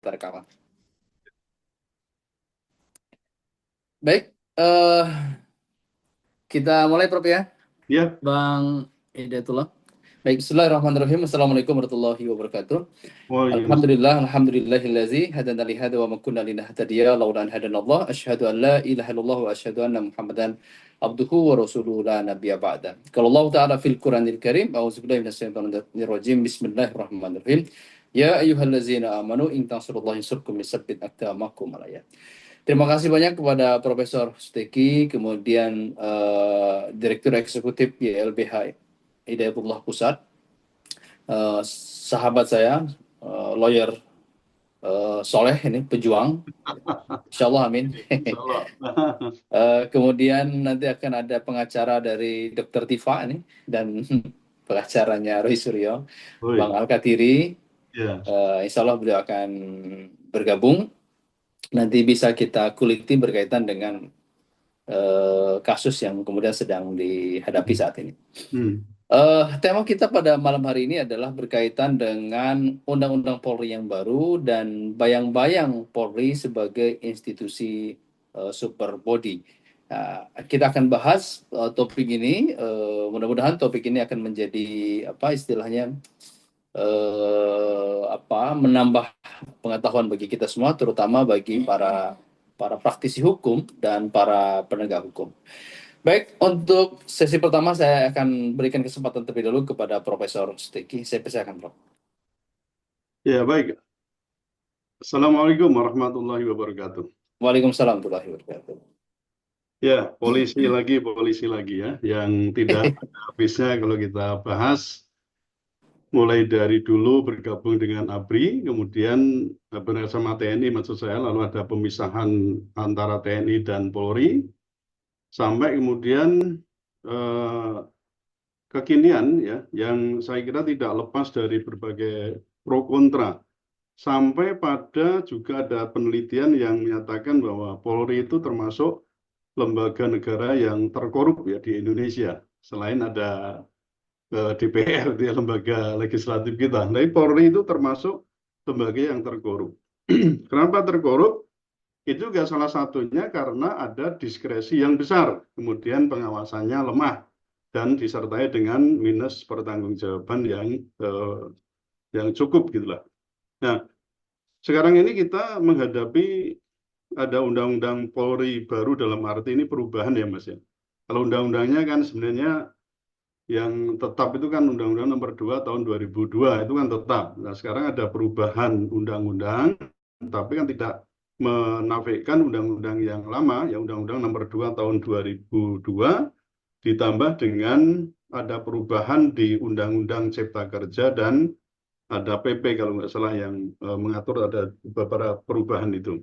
Rekaman. Baik, kita mulai Prof ya, Ya, Bang Hidayatullah. Baik, Bismillahirrahmanirrahim. Assalamualaikum warahmatullahi wabarakatuh. Waalaikumsalam. Alhamdulillahillazi hadana li hadza wa ma kunna linahtadiya laula an hadanallah. Asyhadu an la ilaha illallah wa asyhadu anna Muhammadan abduhu wa rasuluhu la nabiyya ba'da. Qala Allah Ta'ala fil Qur'anil Karim, a'udzubillahi minasyaitonir rajim. Bismillahirrahmanirrahim. Ya ayyuhallazina amanu in tansurullaha yansurkum yusabbit aqdamakum al-ayat. Terima kasih banyak kepada Profesor Steki, kemudian Direktur Eksekutif YLBH Hidayatullah Pusat, sahabat saya, lawyer Soleh ini, pejuang, Insya Allah amin. Insyaallah. Kemudian nanti akan ada pengacara dari Dr. Tifa ini, dan pengacaranya Roy Suryo, Bang Woi, Al-Katiri. ya, Insya Allah beliau akan bergabung. Nanti bisa kita kuliti berkaitan dengan kasus yang kemudian sedang dihadapi saat ini. hmm, Tema kita pada malam hari ini adalah berkaitan dengan Undang-Undang Polri yang baru dan bayang-bayang Polri sebagai institusi super body. Kita akan bahas topik ini. Mudah-mudahan topik ini akan menjadi apa istilahnya menambah pengetahuan bagi kita semua, terutama bagi para praktisi hukum dan para penegak hukum. Baik, untuk sesi pertama saya akan berikan kesempatan terlebih dahulu kepada Profesor Steki. Saya persilakan, Prof. ya baik. Assalamualaikum warahmatullahi wabarakatuh. Waalaikumsalam warahmatullahi wabarakatuh. Ya, polisi lagi ya, yang tidak ada habisnya kalau kita bahas, mulai dari dulu bergabung dengan ABRI, kemudian bersama TNI maksud saya, lalu ada pemisahan antara TNI dan Polri, sampai kemudian eh, kekinian ya, yang saya kira tidak lepas dari berbagai pro kontra. Sampai pada juga ada penelitian yang menyatakan bahwa Polri itu termasuk lembaga negara yang terkorup ya di Indonesia. Selain ada DPR, dia lembaga legislatif kita. Tapi Polri itu termasuk lembaga yang terkorup. Kenapa terkorup? Itu juga salah satunya karena ada diskresi yang besar, kemudian pengawasannya lemah dan disertai dengan minus pertanggungjawaban yang cukup gitulah. Nah, sekarang ini kita menghadapi ada undang-undang Polri baru, dalam arti ini perubahan ya Mas ya. Kalau undang-undangnya kan sebenarnya yang tetap itu kan Undang-Undang Nomor 2 Tahun 2002 itu kan tetap. Nah, sekarang ada perubahan undang-undang, tapi kan tidak menafikan undang-undang yang lama, ya Undang-Undang Nomor 2 Tahun 2002 ditambah dengan ada perubahan di Undang-Undang Cipta Kerja dan ada PP kalau nggak salah yang mengatur ada beberapa perubahan itu.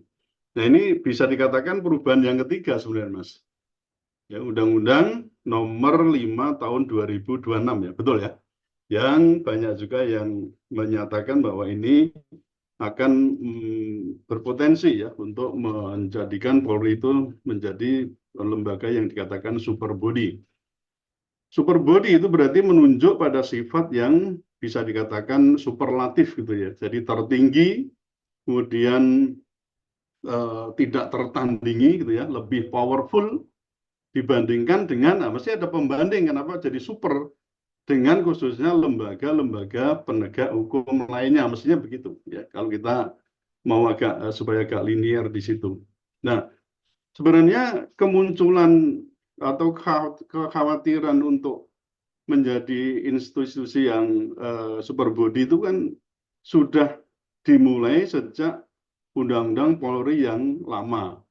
Nah, ini bisa dikatakan perubahan yang ketiga sebenarnya, Mas. Ya, Undang-Undang Nomor 5 Tahun 2026 ya, betul ya. Yang banyak juga yang menyatakan bahwa ini akan berpotensi ya untuk menjadikan Polri itu menjadi lembaga yang dikatakan super body. Super body itu berarti menunjuk pada sifat yang bisa dikatakan superlatif gitu ya. Jadi tertinggi, kemudian tidak tertandingi gitu ya, lebih powerful dibandingkan dengan, mesti ada pembanding kenapa jadi super dengan khususnya lembaga-lembaga penegak hukum lainnya, mestinya begitu ya. Kalau kita mau agak supaya agak linier di situ. Nah, sebenarnya kemunculan atau kekhawatiran untuk menjadi institusi yang super body itu kan sudah dimulai sejak Undang-Undang Polri yang lama,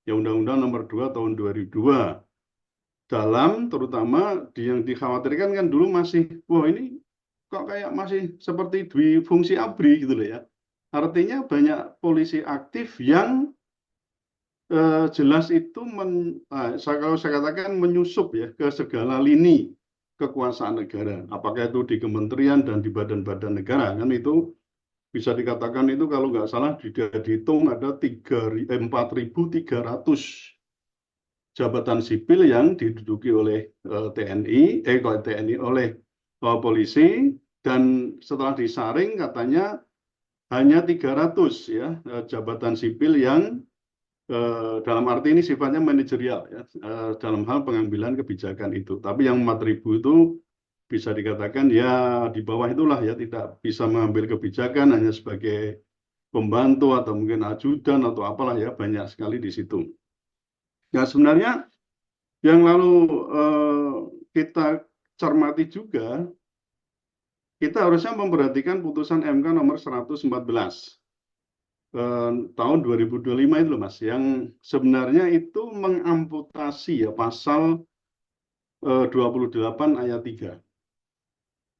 ya Undang-Undang Nomor 2 Tahun 2002. Dalam terutama yang dikhawatirkan kan dulu masih, wah ini kok kayak masih seperti di fungsi ABRI gitu loh ya. Artinya banyak polisi aktif yang jelas itu kalau saya katakan menyusup ya ke segala lini kekuasaan negara. Apakah itu di kementerian dan di badan-badan negara kan itu bisa dikatakan itu kalau nggak salah dihitung ada 4.300 jabatan sipil yang diduduki oleh TNI oleh polisi, dan setelah disaring katanya hanya 300 ya jabatan sipil yang dalam arti ini sifatnya manajerial ya dalam hal pengambilan kebijakan itu. Tapi yang 4.000 itu bisa dikatakan ya di bawah itulah ya, tidak bisa mengambil kebijakan, hanya sebagai pembantu atau mungkin ajudan atau apalah ya, banyak sekali di situ. Nah sebenarnya yang lalu kita cermati juga, kita harusnya memperhatikan putusan MK nomor 114 tahun 2025 itu loh Mas, yang sebenarnya itu mengamputasi ya pasal 28 ayat 3.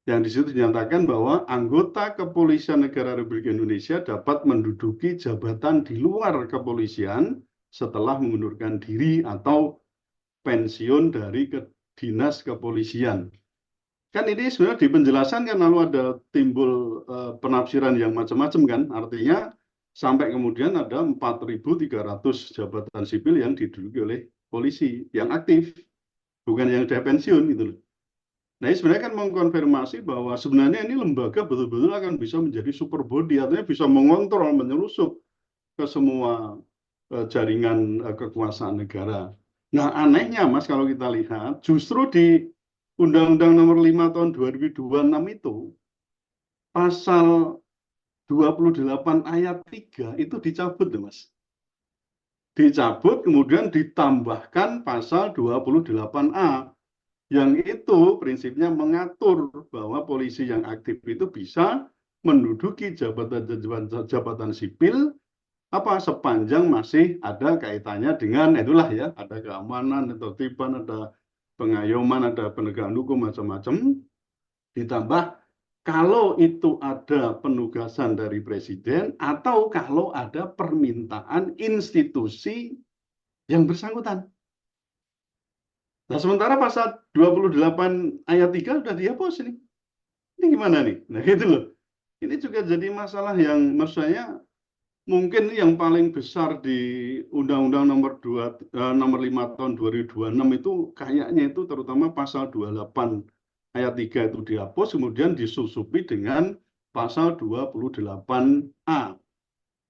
Yang di situ dinyatakan bahwa anggota Kepolisian Negara Republik Indonesia dapat menduduki jabatan di luar kepolisian setelah mengundurkan diri atau pensiun dari dinas kepolisian. Kan ini sebenarnya di penjelasan kan lalu ada timbul penafsiran yang macam-macam kan, artinya sampai kemudian ada 4.300 jabatan sipil yang diduduki oleh polisi yang aktif, bukan yang sudah pensiun gitu loh. Nah ini sebenarnya kan mengkonfirmasi bahwa sebenarnya ini lembaga betul-betul akan bisa menjadi super body, artinya bisa mengontrol, menyelusup ke semua jaringan kekuasaan negara. Nah anehnya Mas, kalau kita lihat justru di Undang-Undang Nomor 5 Tahun 2026 itu pasal 28 ayat 3 itu dicabut Mas. Dicabut kemudian ditambahkan pasal 28A yang itu prinsipnya mengatur bahwa polisi yang aktif itu bisa menduduki jabatan sipil apa sepanjang masih ada kaitannya dengan itulah ya, ada keamanan, ketertiban, ada pengayoman, ada penegakan hukum macam-macam, ditambah kalau itu ada penugasan dari presiden atau kalau ada permintaan institusi yang bersangkutan. Nah, sementara pasal 28 ayat 3 sudah dihapus ini. Ini gimana nih? Nah, gitu loh. Ini juga jadi masalah yang menurut saya mungkin yang paling besar di Undang-Undang nomor 5 tahun 2026 itu kayaknya itu terutama pasal 28 ayat 3 itu dihapus, kemudian disusupi dengan pasal 28A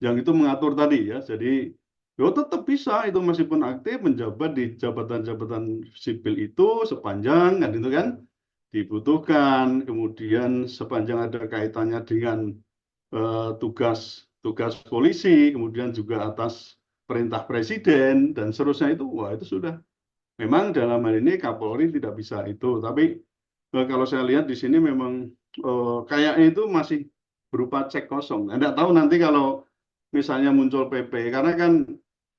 yang itu mengatur tadi ya. Jadi tetap bisa itu meskipun aktif menjabat di jabatan-jabatan sipil itu sepanjang kan itu kan dibutuhkan, kemudian sepanjang ada kaitannya dengan tugas polisi, kemudian juga atas perintah presiden dan seterusnya itu, wah itu sudah. Memang dalam hal ini Kapolri tidak bisa itu, tapi kalau saya lihat di sini memang kayaknya itu masih berupa cek kosong. Tidak tahu nanti kalau misalnya muncul PP, karena kan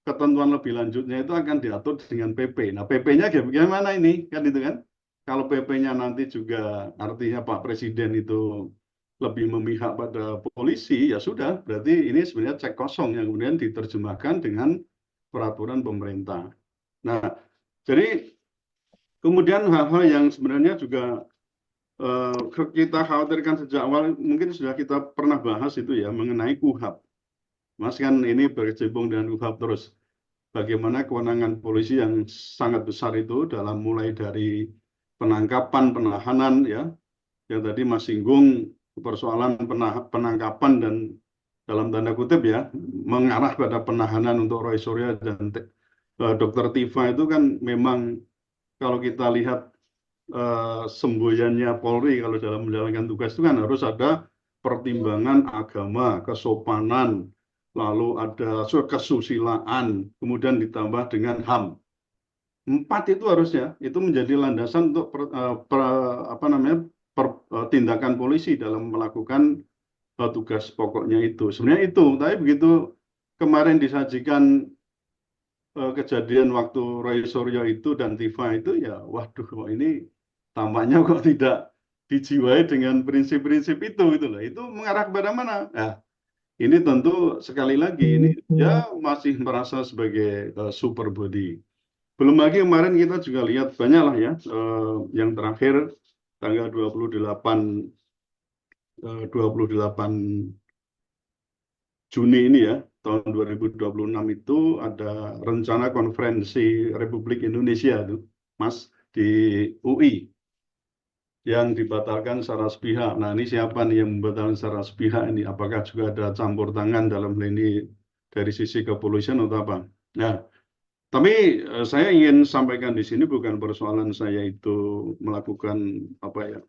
ketentuan lebih lanjutnya itu akan diatur dengan PP. Nah PP-nya bagaimana ini? Kan itu kan? Kalau PP-nya nanti juga artinya Pak Presiden itu lebih memihak pada polisi, ya sudah, berarti ini sebenarnya cek kosong yang kemudian diterjemahkan dengan peraturan pemerintah. Nah, jadi kemudian hal-hal yang sebenarnya juga kita khawatirkan sejak awal, mungkin sudah kita pernah bahas itu ya, mengenai KUHAP. Mas kan ini berkecimpung dengan KUHAP terus. Bagaimana kewenangan polisi yang sangat besar itu dalam mulai dari penangkapan, penahanan ya, yang tadi Mas singgung persoalan penangkapan dan dalam tanda kutip ya, mengarah pada penahanan untuk Roy Suryo dan Dr. Tifa itu kan memang kalau kita lihat semboyannya Polri kalau dalam menjalankan tugas itu kan harus ada pertimbangan agama, kesopanan, lalu ada kesusilaan, kemudian ditambah dengan HAM. 4 itu harusnya itu menjadi landasan untuk tindakan polisi dalam melakukan tugas pokoknya itu. Sebenarnya itu, tapi begitu kemarin disajikan kejadian waktu Roy Suryo itu dan Tifa itu ya, waduh, ini tampaknya kok tidak dijiwai dengan prinsip-prinsip itu gitu loh. Itu mengarah kepada mana? Nah, ini tentu sekali lagi ini ya masih merasa sebagai super body. Belum lagi kemarin kita juga lihat banyak lah ya yang terakhir tanggal 28 Juni ini ya tahun 2026 itu ada rencana konferensi Republik Indonesia tuh Mas di UI. yang dibatalkan secara sepihak. Nah, ini siapa nih yang membatalkan secara sepihak ini? Apakah juga ada campur tangan dalam hal ini dari sisi kepolisian atau apa? Nah, tapi saya ingin sampaikan di sini bukan persoalan saya itu melakukan apa ya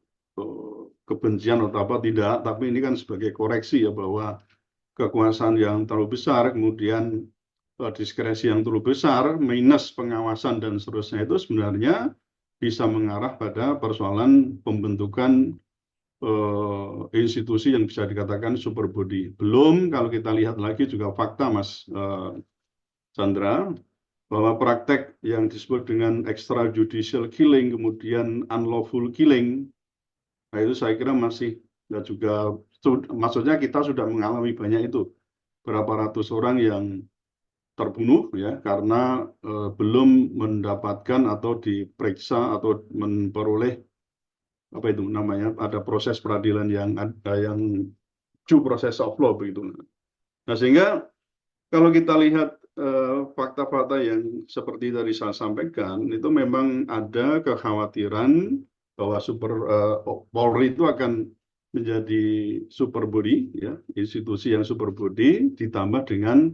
kebencian atau apa tidak, tapi ini kan sebagai koreksi ya bahwa kekuasaan yang terlalu besar, kemudian diskresi yang terlalu besar, minus pengawasan dan seterusnya itu sebenarnya bisa mengarah pada persoalan pembentukan institusi yang bisa dikatakan super body. Belum kalau kita lihat lagi juga fakta Mas Chandra, bahwa praktek yang disebut dengan extrajudicial killing, kemudian unlawful killing, nah itu saya kira masih ya juga, maksudnya kita sudah mengalami banyak itu. Berapa ratus orang yang terbunuh ya karena belum mendapatkan atau diperiksa atau memperoleh apa itu namanya ada proses peradilan yang ada yang due process of law begitu. Nah sehingga kalau kita lihat fakta-fakta yang seperti tadi saya sampaikan itu memang ada kekhawatiran bahwa Polri itu akan menjadi super body ya institusi yang super body ditambah dengan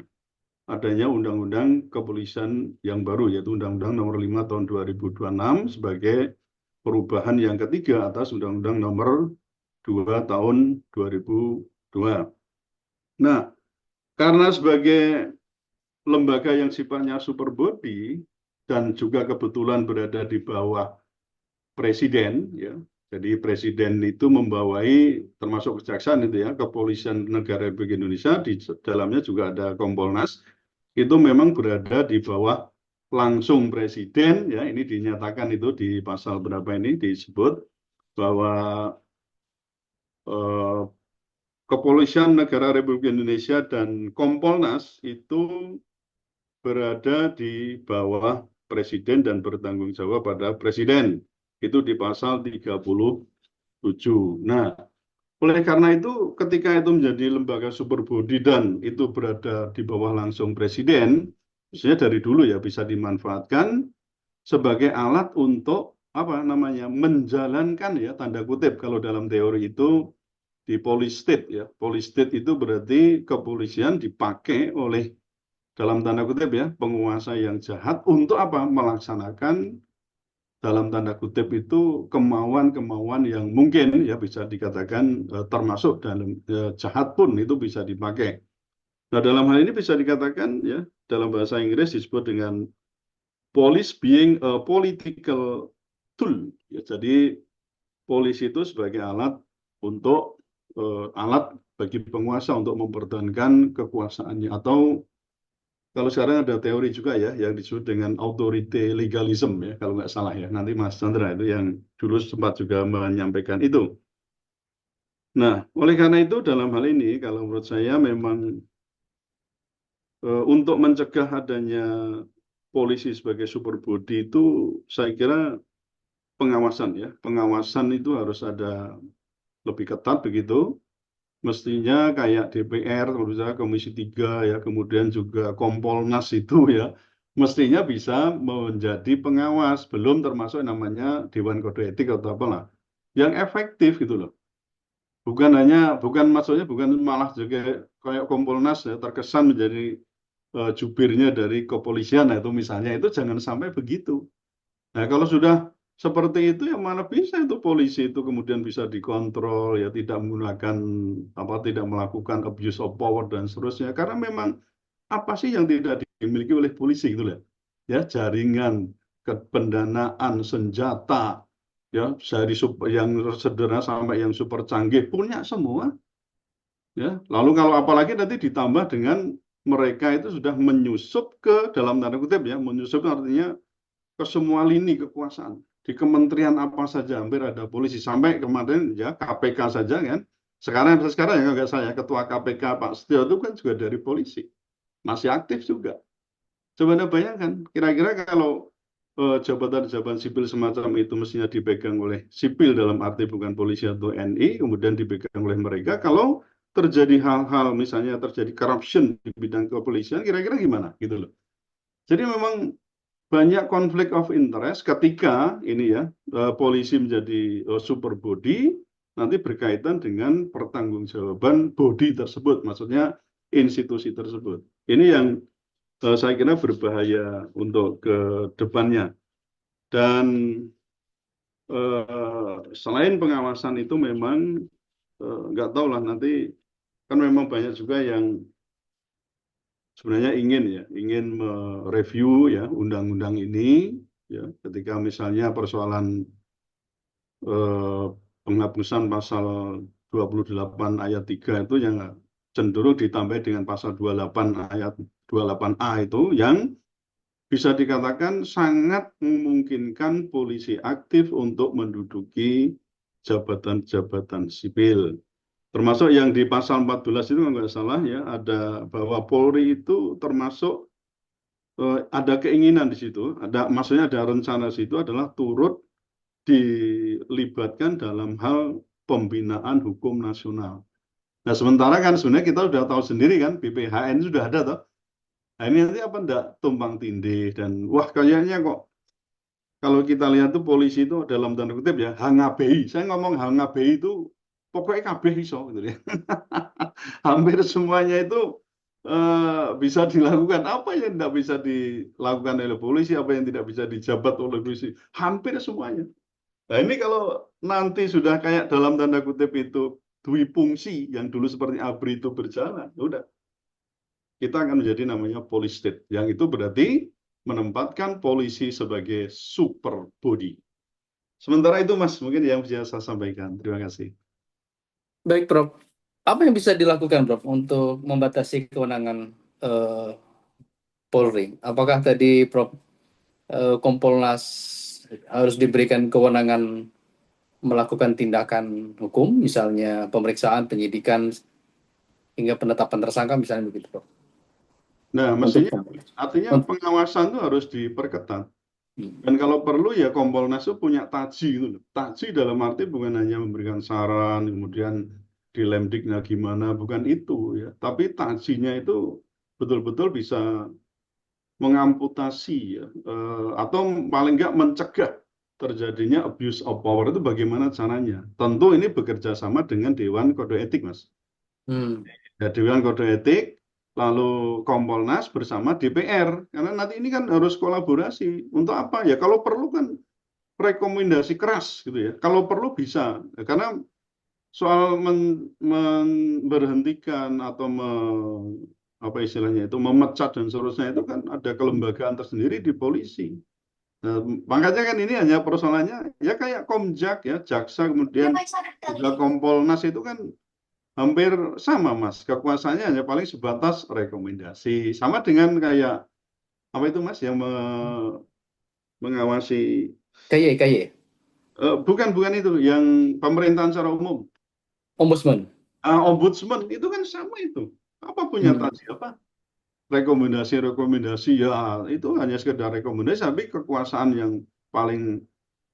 adanya undang-undang kepolisian yang baru yaitu Undang-Undang Nomor 5 Tahun 2026 sebagai perubahan yang ketiga atas Undang-Undang Nomor 2 Tahun 2002. Nah, karena sebagai lembaga yang sifatnya super body dan juga kebetulan berada di bawah presiden ya. Jadi presiden itu membawai termasuk kejaksaan itu ya, Kepolisian Negara Republik Indonesia di dalamnya juga ada Kompolnas. Itu memang berada di bawah langsung presiden ya. Ini dinyatakan itu di pasal berapa ini disebut bahwa eh, Kepolisian Negara Republik Indonesia dan Kompolnas itu berada di bawah presiden dan bertanggung jawab pada presiden. Itu di pasal 37. Nah, oleh karena itu ketika itu menjadi lembaga super body dan itu berada di bawah langsung presiden, misalnya dari dulu ya bisa dimanfaatkan sebagai alat untuk apa namanya menjalankan ya tanda kutip kalau dalam teori itu di police state ya. Police state itu berarti kepolisian dipakai oleh dalam tanda kutip ya penguasa yang jahat untuk apa melaksanakan dalam tanda kutip itu kemauan-kemauan yang mungkin ya bisa dikatakan termasuk dalam jahat pun itu bisa dipakai. Nah, dalam hal ini bisa dikatakan ya dalam bahasa Inggris disebut dengan police being a political tool. Ya, jadi polisi itu sebagai alat untuk alat bagi penguasa untuk mempertahankan kekuasaannya atau kalau sekarang ada teori juga ya yang disebut dengan authority legalism ya kalau nggak salah ya. Nanti Mas Chandra itu yang dulu sempat juga menyampaikan itu. Nah, oleh karena itu dalam hal ini kalau menurut saya memang untuk mencegah adanya polisi sebagai super body itu saya kira pengawasan ya. Pengawasan itu harus ada lebih ketat begitu. Mestinya kayak DPR, misalnya Komisi 3 ya, kemudian juga Kompolnas itu ya, mestinya bisa menjadi pengawas, belum termasuk namanya Dewan Kode Etik atau apalah, yang efektif gitu loh. Bukan maksudnya bukan malah juga kayak Kompolnas ya, terkesan menjadi jubirnya dari kepolisian, nah, itu misalnya, itu jangan sampai begitu. Nah, kalau sudah seperti itu ya mana bisa itu polisi itu kemudian bisa dikontrol ya tidak menggunakan apa tidak melakukan abuse of power dan seterusnya karena memang apa sih yang tidak dimiliki oleh polisi gitu ya ya jaringan pendanaan senjata ya dari yang sederhana sampai yang super canggih punya semua ya lalu kalau apalagi nanti ditambah dengan mereka itu sudah menyusup ke dalam tanda kutip ya menyusup artinya ke semua lini kekuasaan. Di kementerian apa saja hampir ada polisi. Sampai kemarin ya KPK saja kan. Sekarang ya nggak saya ketua KPK Pak Setio itu kan juga dari polisi. Masih aktif juga. Coba Anda bayangkan, kira-kira kalau jabatan-jabatan sipil semacam itu mestinya dipegang oleh sipil dalam arti bukan polisi atau NI, kemudian dipegang oleh mereka, kalau terjadi hal-hal misalnya terjadi corruption di bidang kepolisian, kira-kira gimana gitu loh. Jadi memang banyak konflik of interest ketika ini ya polisi menjadi super body nanti berkaitan dengan pertanggungjawaban body tersebut, maksudnya institusi tersebut. Ini yang saya kira berbahaya untuk ke depannya. Dan selain pengawasan itu memang nggak tahu lah nanti kan memang banyak juga yang sebenarnya ingin mereview ya undang-undang ini ya ketika misalnya persoalan eh, penghapusan pasal 28 ayat 3 itu yang cenderung ditambah dengan pasal 28 ayat 28A itu yang bisa dikatakan sangat memungkinkan polisi aktif untuk menduduki jabatan-jabatan sipil. Termasuk yang di pasal 14 itu kalau nggak salah ya, ada bahwa Polri itu termasuk ada keinginan di situ, maksudnya ada rencana di situ adalah turut dilibatkan dalam hal pembinaan hukum nasional. Nah, sementara kan sebenarnya kita sudah tahu sendiri kan, BPHN sudah ada toh. Nah, ini nanti apa enggak tumpang tindih dan wah kayaknya kok kalau kita lihat tuh polisi itu dalam tanda kutip ya HNGABI. Saya ngomong HNGABI itu pokoknya kabeh iso gitu ya. Hampir semuanya itu bisa dilakukan. Apa yang tidak bisa dilakukan oleh polisi, apa yang tidak bisa dijabat oleh polisi, hampir semuanya. Nah ini kalau nanti sudah kayak dalam tanda kutip itu dui fungsi yang dulu seperti ABRI itu berjalan, ya udah kita akan menjadi namanya police state. Yang itu berarti menempatkan polisi sebagai super body. Sementara itu Mas, mungkin yang bisa saya sampaikan. Terima kasih. Baik, Prof. Apa yang bisa dilakukan, Prof, untuk membatasi kewenangan Polri? Apakah tadi, Prof, Kompolnas harus diberikan kewenangan melakukan tindakan hukum, misalnya pemeriksaan, penyidikan, hingga penetapan tersangka, misalnya begitu, Prof? Nah, Untuk mestinya artinya pengawasan itu harus diperketat. Dan kalau perlu ya Kompolnas itu punya taji gitu loh. Taji dalam arti bukan hanya memberikan saran, kemudian di Lemdiknya gimana, bukan itu ya. Tapi tajinya itu betul-betul bisa mengamputasi ya, atau paling nggak mencegah terjadinya abuse of power itu bagaimana caranya. Tentu ini bekerja sama dengan Dewan Kode Etik, Mas. Ya, Dewan Kode Etik, lalu Kompolnas bersama DPR. Karena nanti ini kan harus kolaborasi. Untuk apa? Ya kalau perlu kan rekomendasi keras gitu ya. Kalau perlu bisa. Ya, karena soal memberhentikan atau apa istilahnya itu memecat dan seterusnya itu kan ada kelembagaan tersendiri di polisi. Nah, makanya kan ini hanya persoalannya ya kayak Komjak ya, jaksa kemudian juga Kompolnas itu kan hampir sama Mas. Kekuasaannya hanya paling sebatas rekomendasi. Sama dengan kayak apa itu Mas yang mengawasi KY. bukan itu yang pemerintahan secara umum. Ombudsman. Ombudsman itu kan sama itu. Apa punya tadi apa? Rekomendasi ya itu hanya sekedar rekomendasi tapi kekuasaan yang paling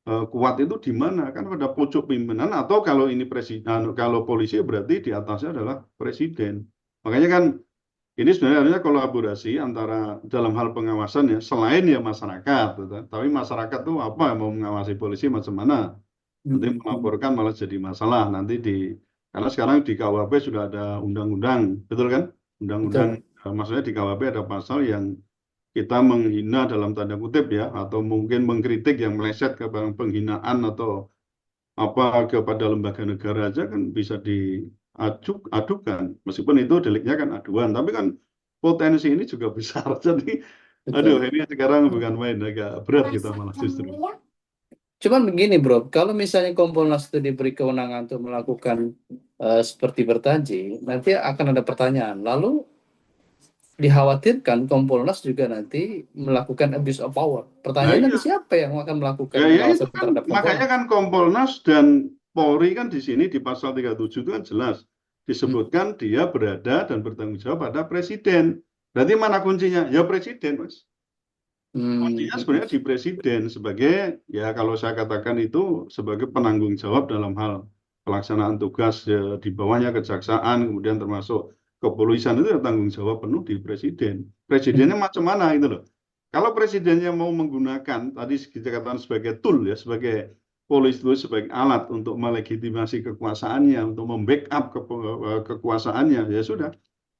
kuat itu di mana? Kan pada pucuk pimpinan atau kalau ini presiden, kalau polisi berarti di atasnya adalah presiden. Makanya kan ini sebenarnya harusnya kolaborasi antara dalam hal pengawasan ya, selain ya masyarakat, gitu. Tapi masyarakat tuh apa mau mengawasi polisi macam mana? Nanti melaporkan malah jadi masalah nanti karena sekarang di KUHP sudah ada undang-undang, betul kan? Undang-undang maksudnya di KUHP ada pasal yang kita menghina dalam tanda kutip ya, atau mungkin mengkritik yang meleset ke penghinaan atau apa kepada lembaga negara aja kan bisa diadukan. Meskipun itu deliknya kan aduan, tapi kan potensi ini juga besar. Jadi, aduh ini sekarang bukan main, agak berat kita malah justru. Cuman begini, Bro, kalau misalnya Kompolnas itu diberi kewenangan untuk melakukan seperti bertaji, nanti akan ada pertanyaan. Lalu dikhawatirkan Kompolnas juga nanti melakukan abuse of power. Pertanyaannya siapa yang akan melakukan pengawasan Itu kan, terhadap makanya Kompolnas? kan Kompolnas dan Polri kan di sini di pasal 37 itu kan jelas disebutkan dia berada dan bertanggung jawab pada presiden. Berarti mana kuncinya? Ya presiden, Mas. Kuncinya sebenarnya di presiden sebagai ya kalau saya katakan itu sebagai penanggung jawab dalam hal pelaksanaan tugas ya, di bawahnya kejaksaan kemudian termasuk kepolisian itu ya tanggung jawab penuh di presiden. Presidennya macam mana itu loh. Kalau presidennya mau menggunakan tadi kita katakan sebagai tool ya, sebagai polisi itu sebagai alat untuk melegitimasi kekuasaannya, untuk membackup kekuasaannya, ya sudah.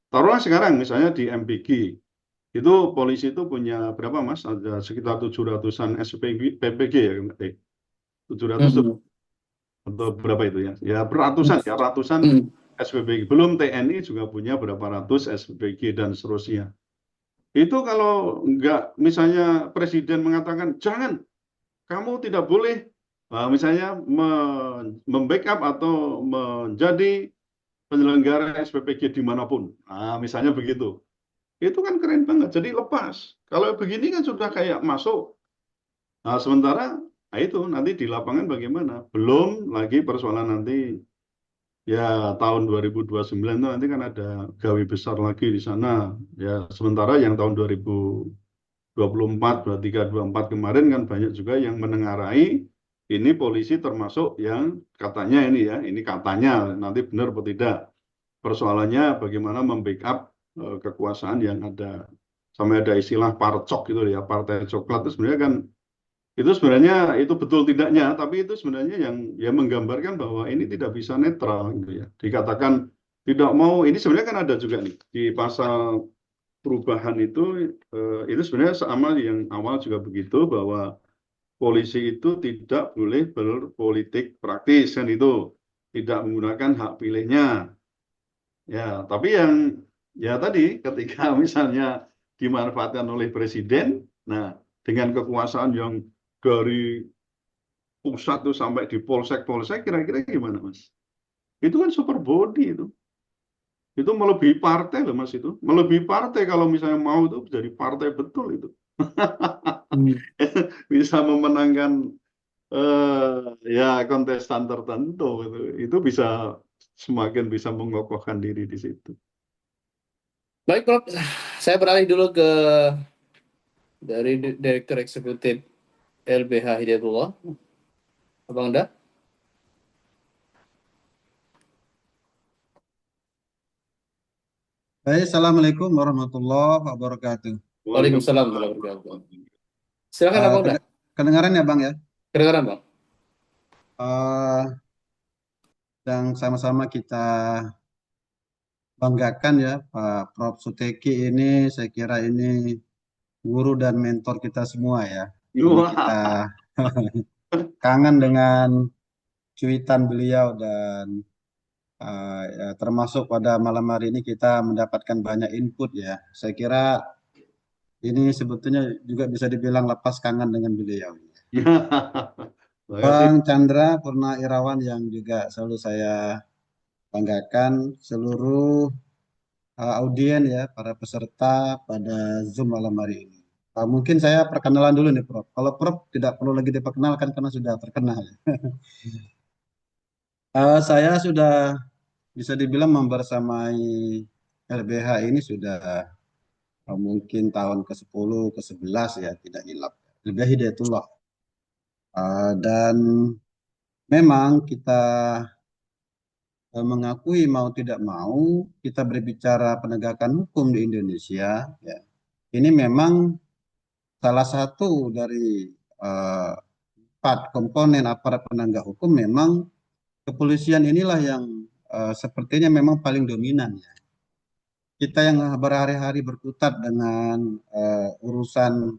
Taruhlah sekarang misalnya di MPG, itu polisi itu punya berapa Mas? Ada sekitar 700-an PPG ya, 700 Mm-mm. atau berapa itu ya? Ya beratusan ya, ratusan Mm-mm. SPBG. Belum TNI juga punya berapa ratus SPBG dan seterusnya. Itu kalau nggak misalnya presiden mengatakan jangan, kamu tidak boleh misalnya membackup atau menjadi penyelenggara SPPG dimanapun. Nah, misalnya begitu. Itu kan keren banget. Jadi lepas. Kalau begini kan sudah kayak masuk. Nah, sementara nah itu nanti di lapangan bagaimana? Belum lagi persoalan nanti ya tahun 2029 itu nanti kan ada gawe besar lagi di sana. Ya sementara yang tahun 2024, 23, 24 kemarin kan banyak juga yang menengarai ini polisi termasuk yang katanya ini ya, ini katanya nanti benar atau tidak. Persoalannya bagaimana membackup kekuasaan yang ada. Sampai ada istilah parcok gitu ya, partai coklat itu sebenarnya kan itu sebenarnya itu betul tidaknya, tapi itu sebenarnya yang ya menggambarkan bahwa ini tidak bisa netral gitu ya. Dikatakan tidak mau, ini sebenarnya kan ada juga nih di pasal perubahan itu sebenarnya sama yang awal juga begitu bahwa polisi itu tidak boleh berpolitik praktis kan itu, tidak menggunakan hak pilihnya. Ya, tapi yang ya tadi ketika misalnya dimanfaatkan oleh presiden, nah dengan kekuasaan yang dari pusat tuh sampai di polsek-polsek, kira-kira gimana, Mas? Itu kan super body itu. Itu melebihi partai loh, Mas itu. Melebihi partai kalau misalnya mau itu jadi partai betul itu. Mm. Bisa memenangkan ya kontestan tertentu gitu. Itu bisa semakin bisa mengokohkan diri di situ. Baik, Prof. Saya beralih dulu ke dari Direktur Eksekutif LBH Hidayatullah. Abang Anda? Baik, Assalamualaikum warahmatullahi wabarakatuh. Waalaikumsalam warahmatullahi wabarakatuh. Silakan Abang Anda. Kedengaran ya Bang ya? Kedengaran, Bang? Eh, yang sama-sama kita banggakan ya, Pak Prof. Suteki ini saya kira ini guru dan mentor kita semua ya. Ini kita Wah, kangen dengan cuitan beliau dan ya, termasuk pada malam hari ini kita mendapatkan banyak input ya. Saya kira ini sebetulnya juga bisa dibilang lepas kangen dengan beliau. terima kasih. Bang Chandra Purna Irawan yang juga selalu saya banggakan, seluruh audien ya, para peserta pada Zoom malam hari ini. Mungkin saya perkenalan dulu nih Prof. Kalau Prof tidak perlu lagi diperkenalkan karena sudah terkenal. Saya sudah bisa dibilang membersamai LBH ini sudah mungkin tahun ke-10, ke-11 ya, tidak hilap. LBH Hidayatullah. Dan memang kita mengakui mau tidak mau kita berbicara penegakan hukum di Indonesia ya. Ini memang salah satu dari eh, 4 komponen aparat penegak hukum memang kepolisian inilah yang sepertinya memang paling dominan ya. Kita yang berhari-hari berkutat dengan urusan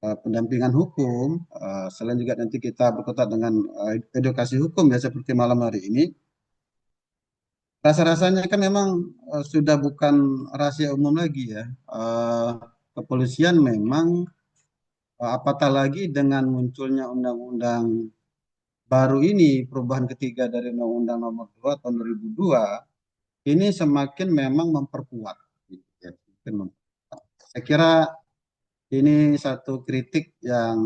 pendampingan hukum, selain juga nanti kita berkutat dengan edukasi hukum ya seperti malam hari ini. Rasa-rasanya kan memang sudah bukan rahasia umum lagi ya. Eh, Kepolisian memang apatah lagi dengan munculnya undang-undang baru ini, perubahan ketiga dari Undang-Undang Nomor 2 Tahun 2002, ini semakin memang memperkuat. Gitu ya. Saya kira ini satu kritik yang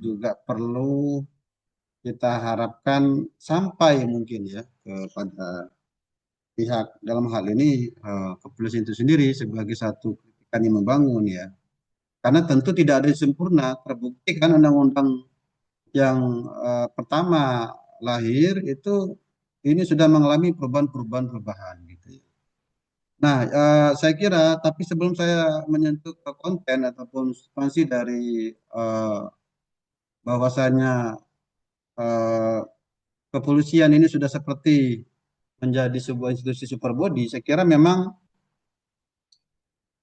juga perlu kita harapkan sampai mungkin ya kepada pihak dalam hal ini kepolisian itu sendiri sebagai satu kritikan yang membangun ya. Karena tentu tidak ada yang sempurna. Terbukti kan undang-undang yang pertama lahir itu ini sudah mengalami perubahan-perubahan gitu ya. Nah, saya kira, tapi sebelum saya menyentuh ke konten ataupun substansi dari bahwasanya eh, kepolisian ini sudah seperti menjadi sebuah institusi super body, saya kira memang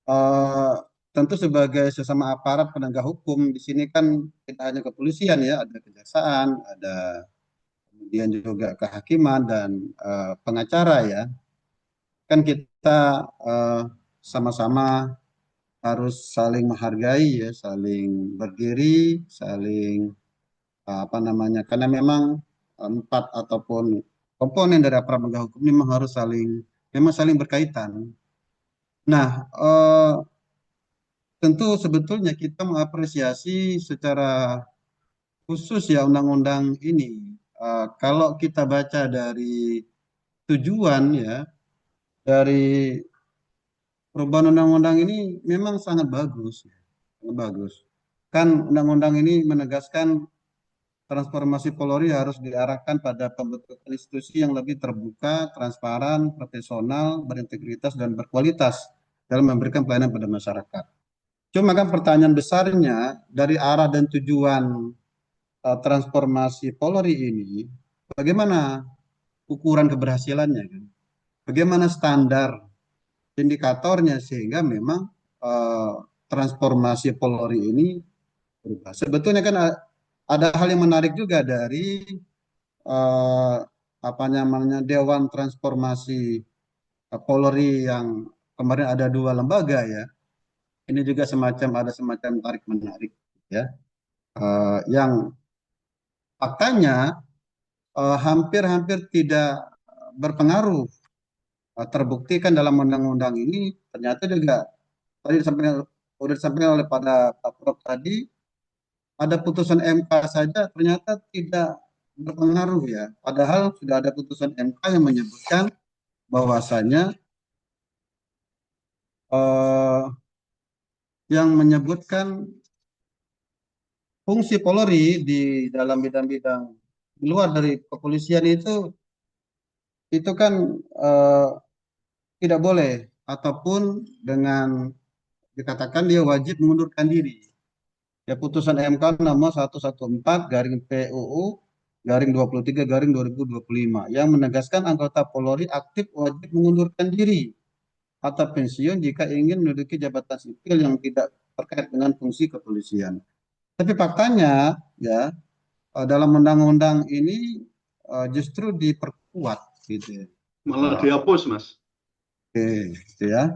eh, tentu sebagai sesama aparat penegak hukum di sini kan tidak hanya kepolisian ya, ada kejaksaan, ada kemudian juga kehakiman dan pengacara ya. Kan kita eh, sama-sama harus saling menghargai ya, saling berdiri, saling apa namanya? Karena memang empat ataupun komponen dari aparat penegak hukum ini memang harus memang saling berkaitan. Nah, tentu sebetulnya kita mengapresiasi secara khusus ya undang-undang ini. Kalau kita baca dari tujuan ya, dari perubahan undang-undang ini memang sangat bagus, ya. Sangat bagus. Kan undang-undang ini menegaskan transformasi Polri harus diarahkan pada pembentukan institusi yang lebih terbuka, transparan, profesional, berintegritas, dan berkualitas dalam memberikan pelayanan pada masyarakat. Cuma kan pertanyaan besarnya dari arah dan tujuan transformasi Polri ini, bagaimana ukuran keberhasilannya kan? Bagaimana standar indikatornya sehingga memang eh, transformasi Polri ini berubah. Sebetulnya kan ada hal yang menarik juga dari eh, apa namanya Dewan Transformasi Polri yang kemarin ada dua lembaga ya. Ini juga ada semacam tarik menarik ya. Yang faktanya hampir-hampir tidak berpengaruh. Terbukti kan dalam undang-undang ini ternyata juga tadi sudah disampaikan oleh pada Pak Prof tadi, ada putusan MK saja ternyata tidak berpengaruh ya. Padahal sudah ada putusan MK yang menyebutkan bahwasanya eh, yang menyebutkan fungsi Polri di dalam bidang-bidang di luar dari kepolisian itu kan eh, tidak boleh ataupun dengan dikatakan dia wajib mengundurkan diri. Ya putusan MK nomor 114 garing PUU garing 23 garing 2025 yang menegaskan anggota Polri aktif wajib mengundurkan diri atau pensiun jika ingin menduduki jabatan sipil yang tidak terkait dengan fungsi kepolisian. Tapi faktanya ya dalam undang-undang ini justru diperkuat gitu ya. Malah dihapus, Mas. Oke, gitu ya.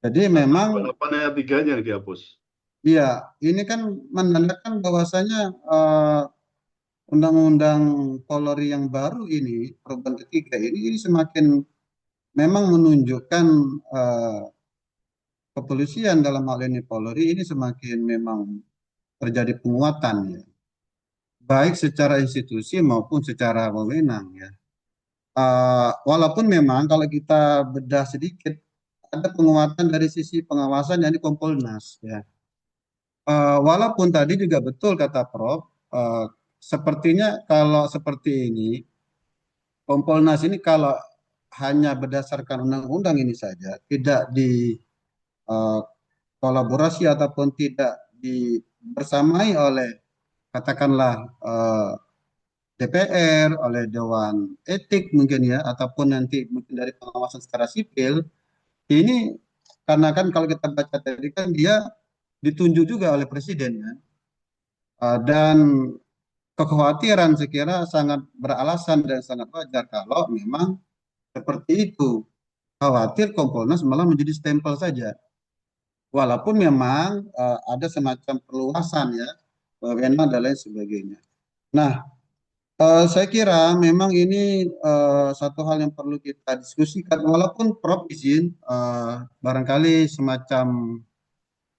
Jadi Pasal memang 28 ayat 3 yang dihapus. ya ini kan menandakan bahwasanya undang-undang Polri yang baru ini, perubahan ketiga ini semakin memang menunjukkan eh, kepolisian dalam hal ini Polri ini semakin memang terjadi penguatan ya, baik secara institusi maupun secara wewenang ya. Walaupun memang kalau kita bedah sedikit ada penguatan dari sisi pengawasan yang di Kompolnas ya. Walaupun tadi juga betul kata Prof, sepertinya kalau seperti ini Kompolnas ini kalau hanya berdasarkan undang-undang ini saja, tidak kolaborasi ataupun tidak dibersamai oleh katakanlah DPR, oleh Dewan Etik mungkin ya, ataupun nanti mungkin dari pengawasan secara sipil, ini karena kan kalau kita baca tadi kan dia ditunjuk juga oleh Presiden kan. Dan kekhawatiran sekira sangat beralasan dan sangat wajar kalau memang seperti itu. Khawatir Kompolnas malah menjadi stempel saja. Walaupun memang ada semacam perluasan ya, wewenang dan lain sebagainya. Nah, saya kira memang ini satu hal yang perlu kita diskusikan. Walaupun Prof izin, barangkali semacam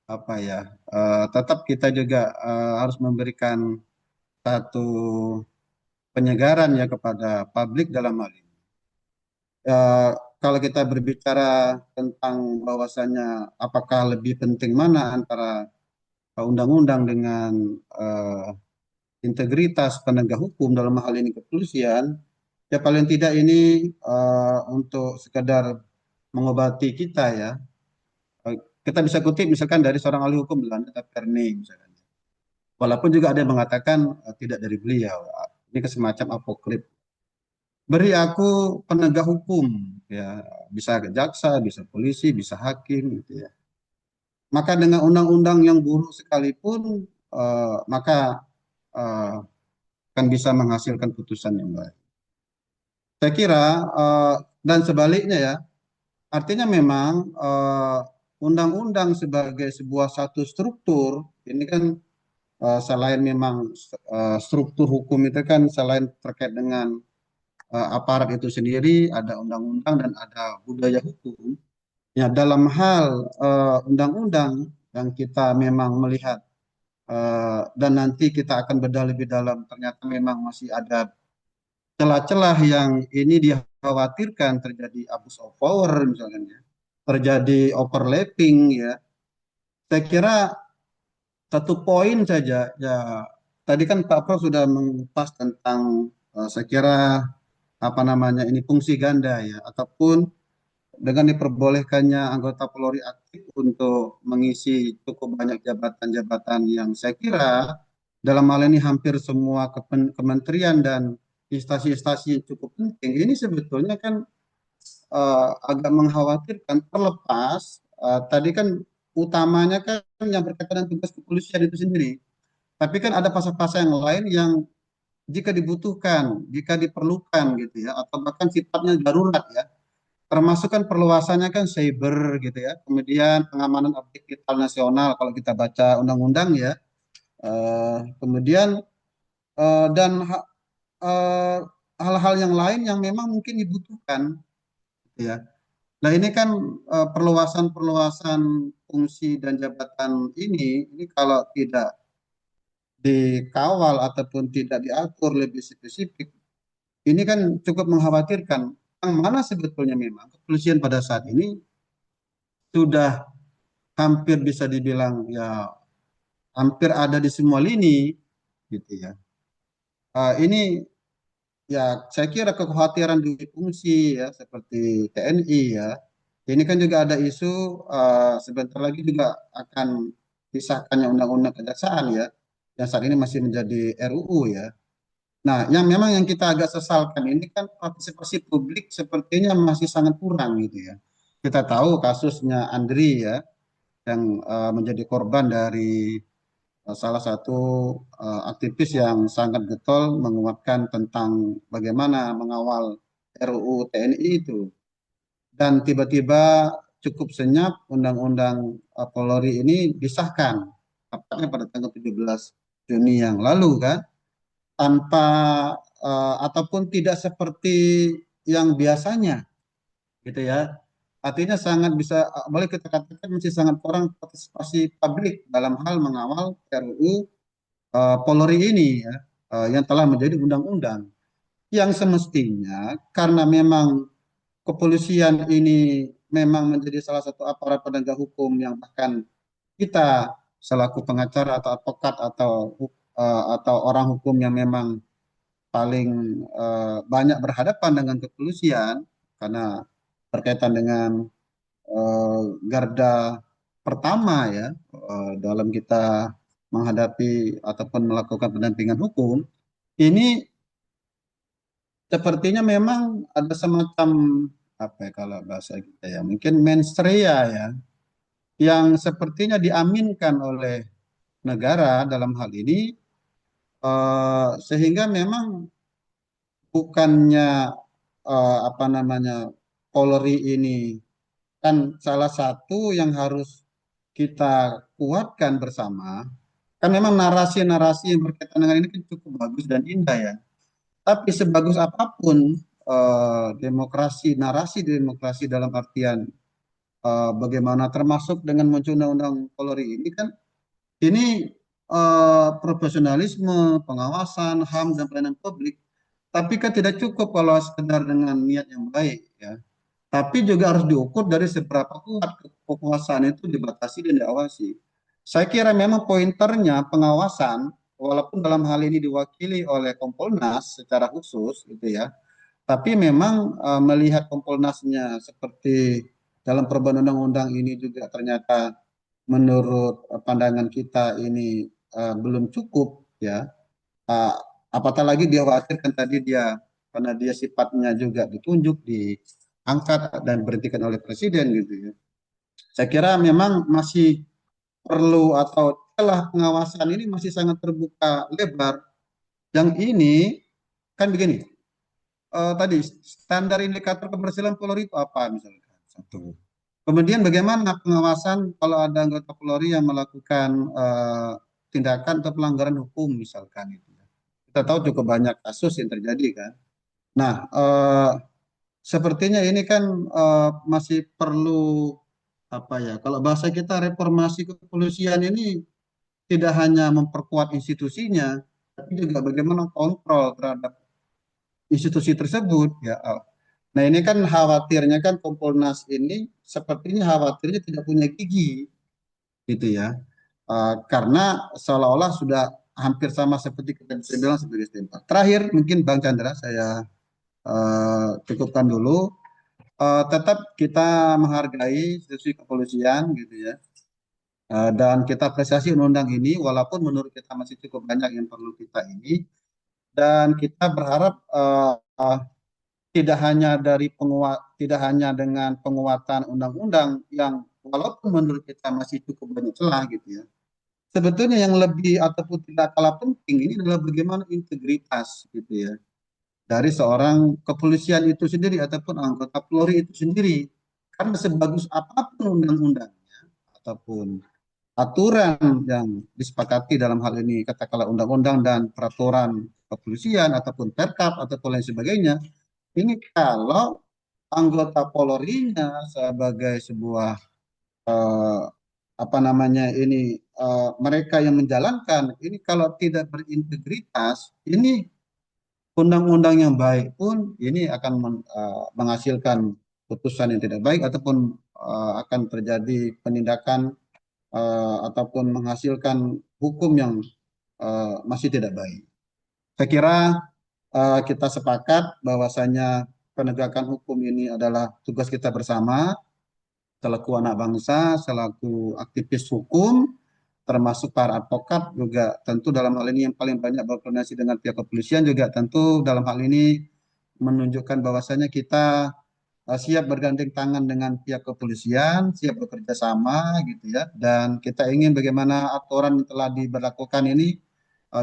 apa ya, tetap kita juga harus memberikan satu penyegaran ya kepada publik dalam hal ini. Eh, Kalau kita berbicara tentang bahwasannya apakah lebih penting mana antara undang-undang dengan eh, integritas penegak hukum dalam hal ini kepolisian, ya paling tidak ini untuk sekedar mengobati kita ya. Kita bisa kutip misalkan dari seorang ahli hukum Belanda, Taverny misalkan. Walaupun juga ada yang mengatakan tidak dari beliau. Ini semacam apokrif. Beri aku penegak hukum, ya bisa jaksa, bisa polisi, bisa hakim, gitu ya. Maka dengan undang-undang yang buruk sekalipun, maka eh, akan bisa menghasilkan putusan yang baik. Saya kira dan sebaliknya ya, artinya memang undang-undang sebagai sebuah satu struktur ini kan selain memang struktur hukum itu kan selain terkait dengan aparat itu sendiri, ada undang-undang dan ada budaya hukum. Ya, dalam hal undang-undang yang kita memang melihat dan nanti kita akan bedah lebih dalam, ternyata memang masih ada celah-celah yang ini dikhawatirkan terjadi abuse of power misalnya, ya, terjadi overlapping ya. Saya kira satu poin saja ya. Tadi kan Pak Prof sudah mengupas tentang saya kira apa namanya ini fungsi ganda ya, ataupun dengan diperbolehkannya anggota Polri aktif untuk mengisi cukup banyak jabatan-jabatan yang saya kira dalam hal ini hampir semua kementerian dan instansi-instansi yang cukup penting ini sebetulnya kan agak mengkhawatirkan, terlepas tadi kan utamanya kan yang berkaitan dengan tugas kepolisian itu sendiri. Tapi kan ada pasal-pasal yang lain yang jika dibutuhkan, jika diperlukan gitu ya, atau bahkan sifatnya darurat ya, termasuk kan perluasannya kan cyber gitu ya, kemudian pengamanan objek vital nasional kalau kita baca undang-undang ya, kemudian dan eh, hal-hal yang lain yang memang mungkin dibutuhkan gitu ya. Nah ini kan perluasan-perluasan fungsi dan jabatan ini kalau tidak dikawal ataupun tidak diatur lebih spesifik, ini kan cukup mengkhawatirkan. Yang mana sebetulnya memang kepolisian pada saat ini sudah hampir bisa dibilang ya hampir ada di semua lini gitu ya. Ini ya saya kira kekhawatiran di fungsi ya seperti TNI ya. Ini kan juga ada isu sebentar lagi juga akan disahkannya undang-undang kejaksaan ya, yang saat ini masih menjadi RUU ya. Nah, yang memang yang kita agak sesalkan ini kan partisipasi publik sepertinya masih sangat kurang gitu ya. Kita tahu kasusnya Andri ya, yang menjadi korban dari salah satu aktivis yang sangat getol menguatkan tentang bagaimana mengawal RUU TNI itu. Dan tiba-tiba cukup senyap Undang-Undang Polri ini disahkan, tepatnya pada tanggal 17 Juni yang lalu kan, tanpa ataupun tidak seperti yang biasanya gitu ya. Artinya sangat bisa boleh kita katakan masih sangat kurang partisipasi publik dalam hal mengawal RUU Polri ini ya, yang telah menjadi undang-undang yang semestinya karena memang kepolisian ini memang menjadi salah satu aparat penegak hukum yang bahkan kita selaku pengacara atau advokat atau orang hukum yang memang paling banyak berhadapan dengan kepolisian karena berkaitan dengan garda pertama ya dalam kita menghadapi ataupun melakukan pendampingan hukum ini sepertinya memang ada semacam apa ya kalau bahasa kita ya mungkin mensrea ya yang sepertinya diaminkan oleh negara dalam hal ini sehingga memang bukannya apa namanya Polri ini kan salah satu yang harus kita kuatkan bersama kan memang narasi-narasi yang berkaitan dengan ini kan cukup bagus dan indah ya. Tapi sebagus apapun demokrasi, narasi demokrasi dalam artian bagaimana termasuk dengan munculnya undang Polri ini kan ini profesionalisme, pengawasan, HAM dan pelayanan publik. Tapi kan tidak cukup kalau sekedar dengan niat yang baik ya. Tapi juga harus diukur dari seberapa kuat kekuasaan itu dibatasi dan diawasi. Saya kira memang pointernya pengawasan, walaupun dalam hal ini diwakili oleh Kompolnas secara khusus, gitu ya. Tapi memang melihat Kompolnasnya seperti dalam perubahan undang-undang ini juga ternyata menurut pandangan kita ini belum cukup ya. Uh, Apatah lagi dia khawatirkan tadi dia karena dia sifatnya juga ditunjuk, diangkat dan diberhentikan oleh presiden gitu ya. Saya kira memang masih perlu atau celah pengawasan ini masih sangat terbuka lebar. Yang ini kan begini, tadi standar indikator keberhasilan Polri itu apa misalkan satu. Kemudian bagaimana pengawasan kalau ada anggota Polri yang melakukan tindakan atau pelanggaran hukum misalkan itu. Kita tahu cukup banyak kasus yang terjadi kan. Nah, sepertinya ini kan masih perlu apa ya? Kalau bahasa kita reformasi kepolisian ini tidak hanya memperkuat institusinya, tapi juga bagaimana kontrol terhadap institusi tersebut ya. Nah ini kan khawatirnya kan Kompolnas ini sepertinya khawatirnya tidak punya gigi gitu ya. Karena seolah-olah sudah hampir sama seperti kita bisa bilang sebagai setempat. Terakhir mungkin Bang Chandra saya cukupkan dulu. Tetap kita menghargai institusi kepolisian gitu ya. Dan kita apresiasi undang-undang ini walaupun menurut kita masih cukup banyak yang perlu kita ini. Dan kita berharap tidak hanya dengan penguatan undang-undang yang walaupun menurut kita masih cukup banyak celah gitu ya. Sebetulnya yang lebih ataupun tidak kalah penting ini adalah bagaimana integritas gitu ya dari seorang kepolisian itu sendiri ataupun anggota Polri itu sendiri. Karena sebagus apapun undang-undangnya ataupun aturan yang disepakati dalam hal ini katakanlah undang-undang dan peraturan kepolisian ataupun perkap ataupun lain sebagainya, ini kalau anggota Polri-nya sebagai sebuah eh, apa namanya ini mereka yang menjalankan ini kalau tidak berintegritas, ini undang-undang yang baik pun ini akan menghasilkan putusan yang tidak baik ataupun akan terjadi penindakan ataupun menghasilkan hukum yang masih tidak baik. Saya kira kita sepakat bahwasanya penegakan hukum ini adalah tugas kita bersama selaku anak bangsa, selaku aktivis hukum, termasuk para advokat juga tentu dalam hal ini yang paling banyak berkoordinasi dengan pihak kepolisian juga tentu dalam hal ini menunjukkan bahwasanya kita siap bergandeng tangan dengan pihak kepolisian, siap bekerja sama gitu ya, dan kita ingin bagaimana aturan yang telah diberlakukan ini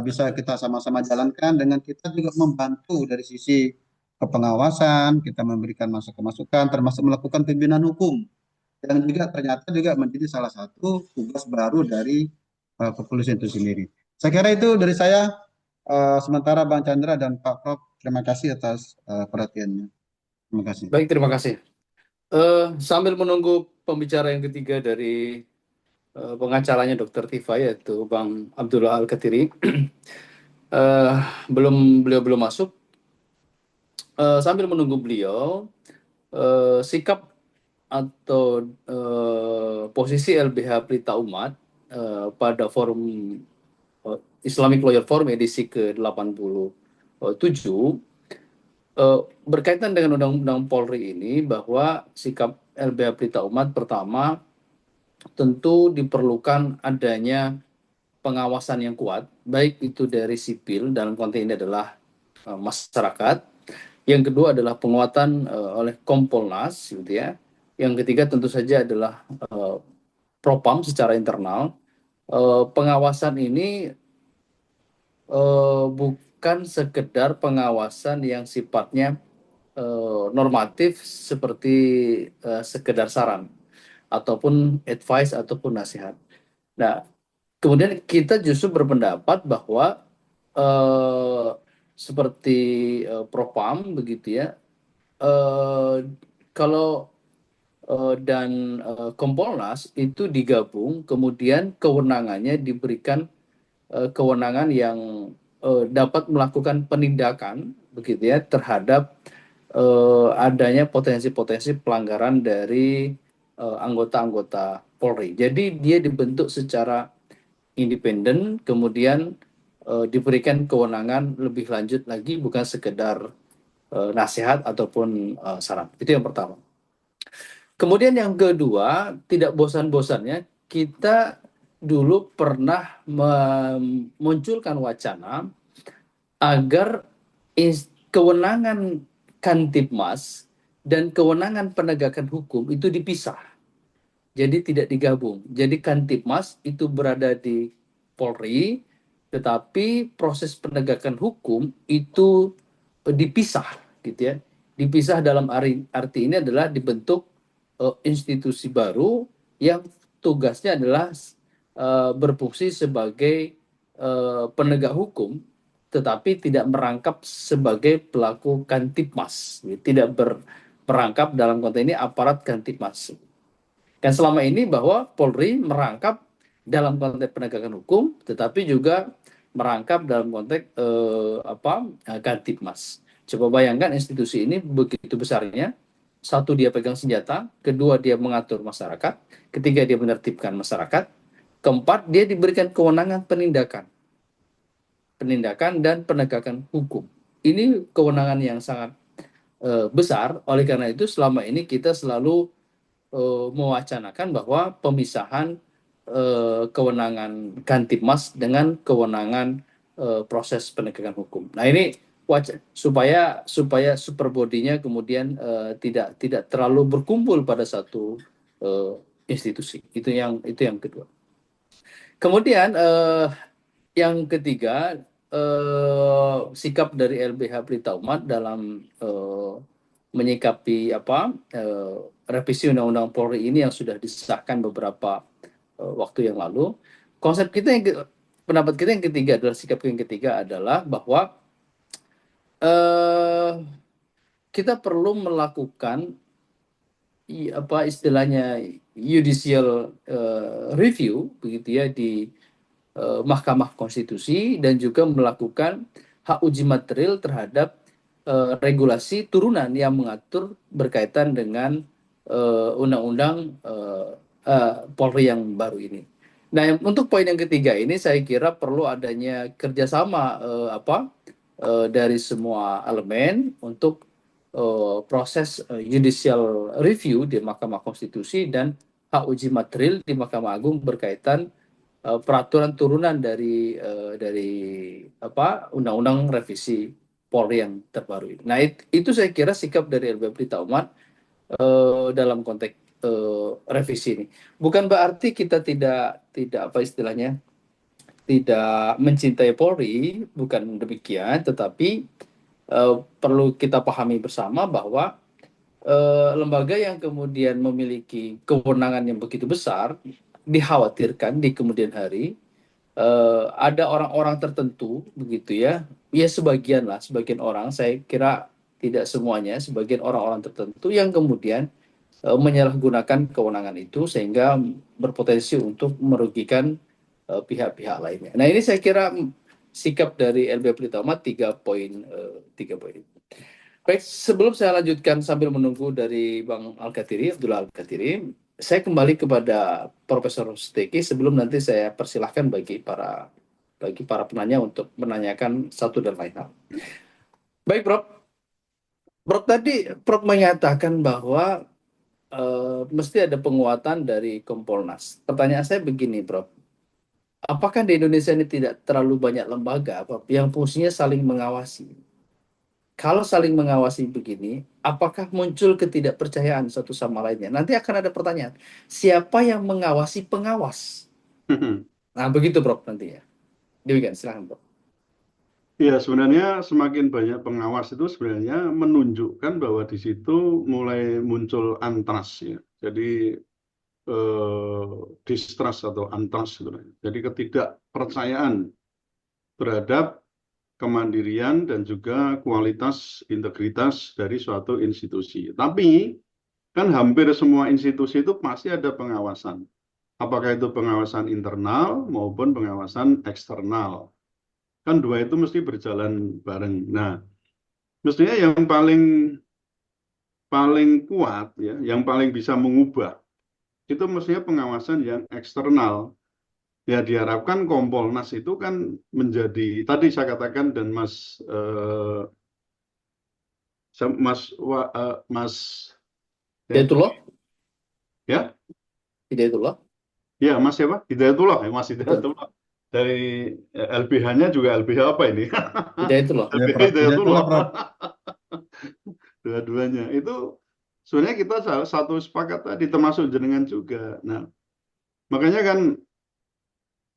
bisa kita sama-sama jalankan dengan kita juga membantu dari sisi kepengawasan, kita memberikan masukan-masukan, termasuk melakukan pembinaan hukum yang juga ternyata juga menjadi salah satu tugas baru dari kepolisian itu sendiri. Saya kira itu dari saya. Sementara Bang Chandra dan Pak Prof, terima kasih atas perhatiannya. Terima kasih. Baik, terima kasih. Sambil menunggu pembicara yang ketiga dari pengacaranya Dr. Tifa yaitu Bang Abdullah Al-Katiri, beliau belum masuk. Sambil menunggu beliau, sikap atau posisi LBH Pelita Umat pada forum Islamic Lawyer Forum edisi ke-87 berkaitan dengan Undang-Undang Polri ini, bahwa sikap LBH Pelita Umat pertama tentu diperlukan adanya pengawasan yang kuat, baik itu dari sipil dalam konteks ini adalah masyarakat. Yang kedua adalah penguatan oleh Kompolnas, gitu ya. Yang ketiga tentu saja adalah Propam secara internal. Pengawasan ini bukan sekedar pengawasan yang sifatnya normatif seperti sekedar saran ataupun advice ataupun nasihat. Nah, kemudian kita justru berpendapat bahwa seperti Propam begitu ya, kalau dan Kompolnas itu digabung, kemudian kewenangannya diberikan kewenangan yang dapat melakukan penindakan begitu ya terhadap adanya potensi-potensi pelanggaran dari anggota-anggota Polri. Jadi dia dibentuk secara independen, kemudian diberikan kewenangan lebih lanjut lagi, bukan sekedar nasihat ataupun saran. Itu yang pertama. Kemudian yang kedua, tidak bosan-bosannya kita dulu pernah memunculkan wacana agar kewenangan Kantipmas dan kewenangan penegakan hukum itu dipisah. Jadi tidak digabung. Jadi Kantipmas itu berada di Polri, tetapi proses penegakan hukum itu dipisah, gitu ya. Dipisah dalam arti ini adalah dibentuk institusi baru yang tugasnya adalah berfungsi sebagai penegak hukum, tetapi tidak merangkap sebagai pelaku Kantipmas, tidak merangkap dalam konteks ini aparat Kantipmas. Dan selama ini bahwa Polri merangkap dalam konteks penegakan hukum, tetapi juga merangkap dalam konteks Kantipmas. Coba bayangkan institusi ini begitu besarnya. Satu, dia pegang senjata. Kedua, dia mengatur masyarakat. Ketiga, dia menertibkan masyarakat. Keempat, dia diberikan kewenangan penindakan dan penegakan hukum. Ini kewenangan yang sangat besar. Oleh karena itu selama ini kita selalu mewacanakan bahwa pemisahan kewenangan Kantipmas dengan kewenangan proses penegakan hukum. Nah ini supaya super body-nya kemudian tidak terlalu berkumpul pada satu institusi. Itu yang kedua. Kemudian yang ketiga, sikap dari LBH Pelita Umat dalam menyikapi revisi Undang-Undang Polri ini yang sudah disahkan beberapa waktu yang lalu. Pendapat kita yang ketiga adalah sikap yang ketiga adalah bahwa kita perlu melakukan istilahnya judicial review begitu ya di Mahkamah Konstitusi dan juga melakukan hak uji material terhadap regulasi turunan yang mengatur berkaitan dengan undang-undang Polri yang baru ini. Nah, untuk poin yang ketiga ini saya kira perlu adanya kerjasama dari semua elemen untuk proses judicial review di Mahkamah Konstitusi dan hak uji material di Mahkamah Agung berkaitan peraturan turunan dari undang-undang revisi Polri yang terbaru ini. Nah, itu saya kira sikap dari LBH Pelita Umat dalam konteks revisi ini. Bukan berarti kita tidak tidak mencintai Polri, bukan demikian, tetapi perlu kita pahami bersama bahwa lembaga yang kemudian memiliki kewenangan yang begitu besar dikhawatirkan di kemudian hari ada orang-orang tertentu begitu ya sebagian orang, saya kira tidak semuanya, sebagian orang-orang tertentu yang kemudian menyalahgunakan kewenangan itu sehingga berpotensi untuk merugikan pihak-pihak lainnya. Nah ini saya kira sikap dari LBH Pelita Umat 3 poin. Baik, sebelum saya lanjutkan sambil menunggu dari Bang Abdullah Al-Kathiri, saya kembali kepada Profesor Suteki sebelum nanti saya persilahkan bagi para penanya untuk menanyakan satu dan lain hal. Baik, Prof tadi Prof mengatakan bahwa mesti ada penguatan dari Kompolnas. Pertanyaan saya begini, Prof. Apakah di Indonesia ini tidak terlalu banyak lembaga Prof, yang fungsinya saling mengawasi? Kalau saling mengawasi begini, apakah muncul ketidakpercayaan satu sama lainnya? Nanti akan ada pertanyaan, siapa yang mengawasi pengawas? Nah, begitu Prof nanti ya. Demikian, silahkan Prof. Ya, sebenarnya semakin banyak pengawas itu sebenarnya menunjukkan bahwa di situ mulai muncul antras ya. Jadi distrust atau antras sebenarnya. Jadi ketidakpercayaan terhadap kemandirian dan juga kualitas integritas dari suatu institusi. Tapi kan hampir semua institusi itu pasti ada pengawasan. Apakah itu pengawasan internal maupun pengawasan eksternal. Kan dua itu mesti berjalan bareng. Nah, mestinya yang paling kuat ya, yang paling bisa mengubah itu mestinya pengawasan yang eksternal. Ya diharapkan Kompolnas itu kan menjadi, tadi saya katakan dan Mas Daitullah? Ya, Hidayatullah. ya Mas siapa? Hidayatullah, ya Mas Betul. Hidayatullah. Dari LBH-nya juga LBH apa ini? Hidayatullah. Ya, LBH Itulah Hidayatullah. Prof. Dua-duanya itu sebenarnya kita satu sepakat tadi, termasuk jenengan juga. Nah, makanya kan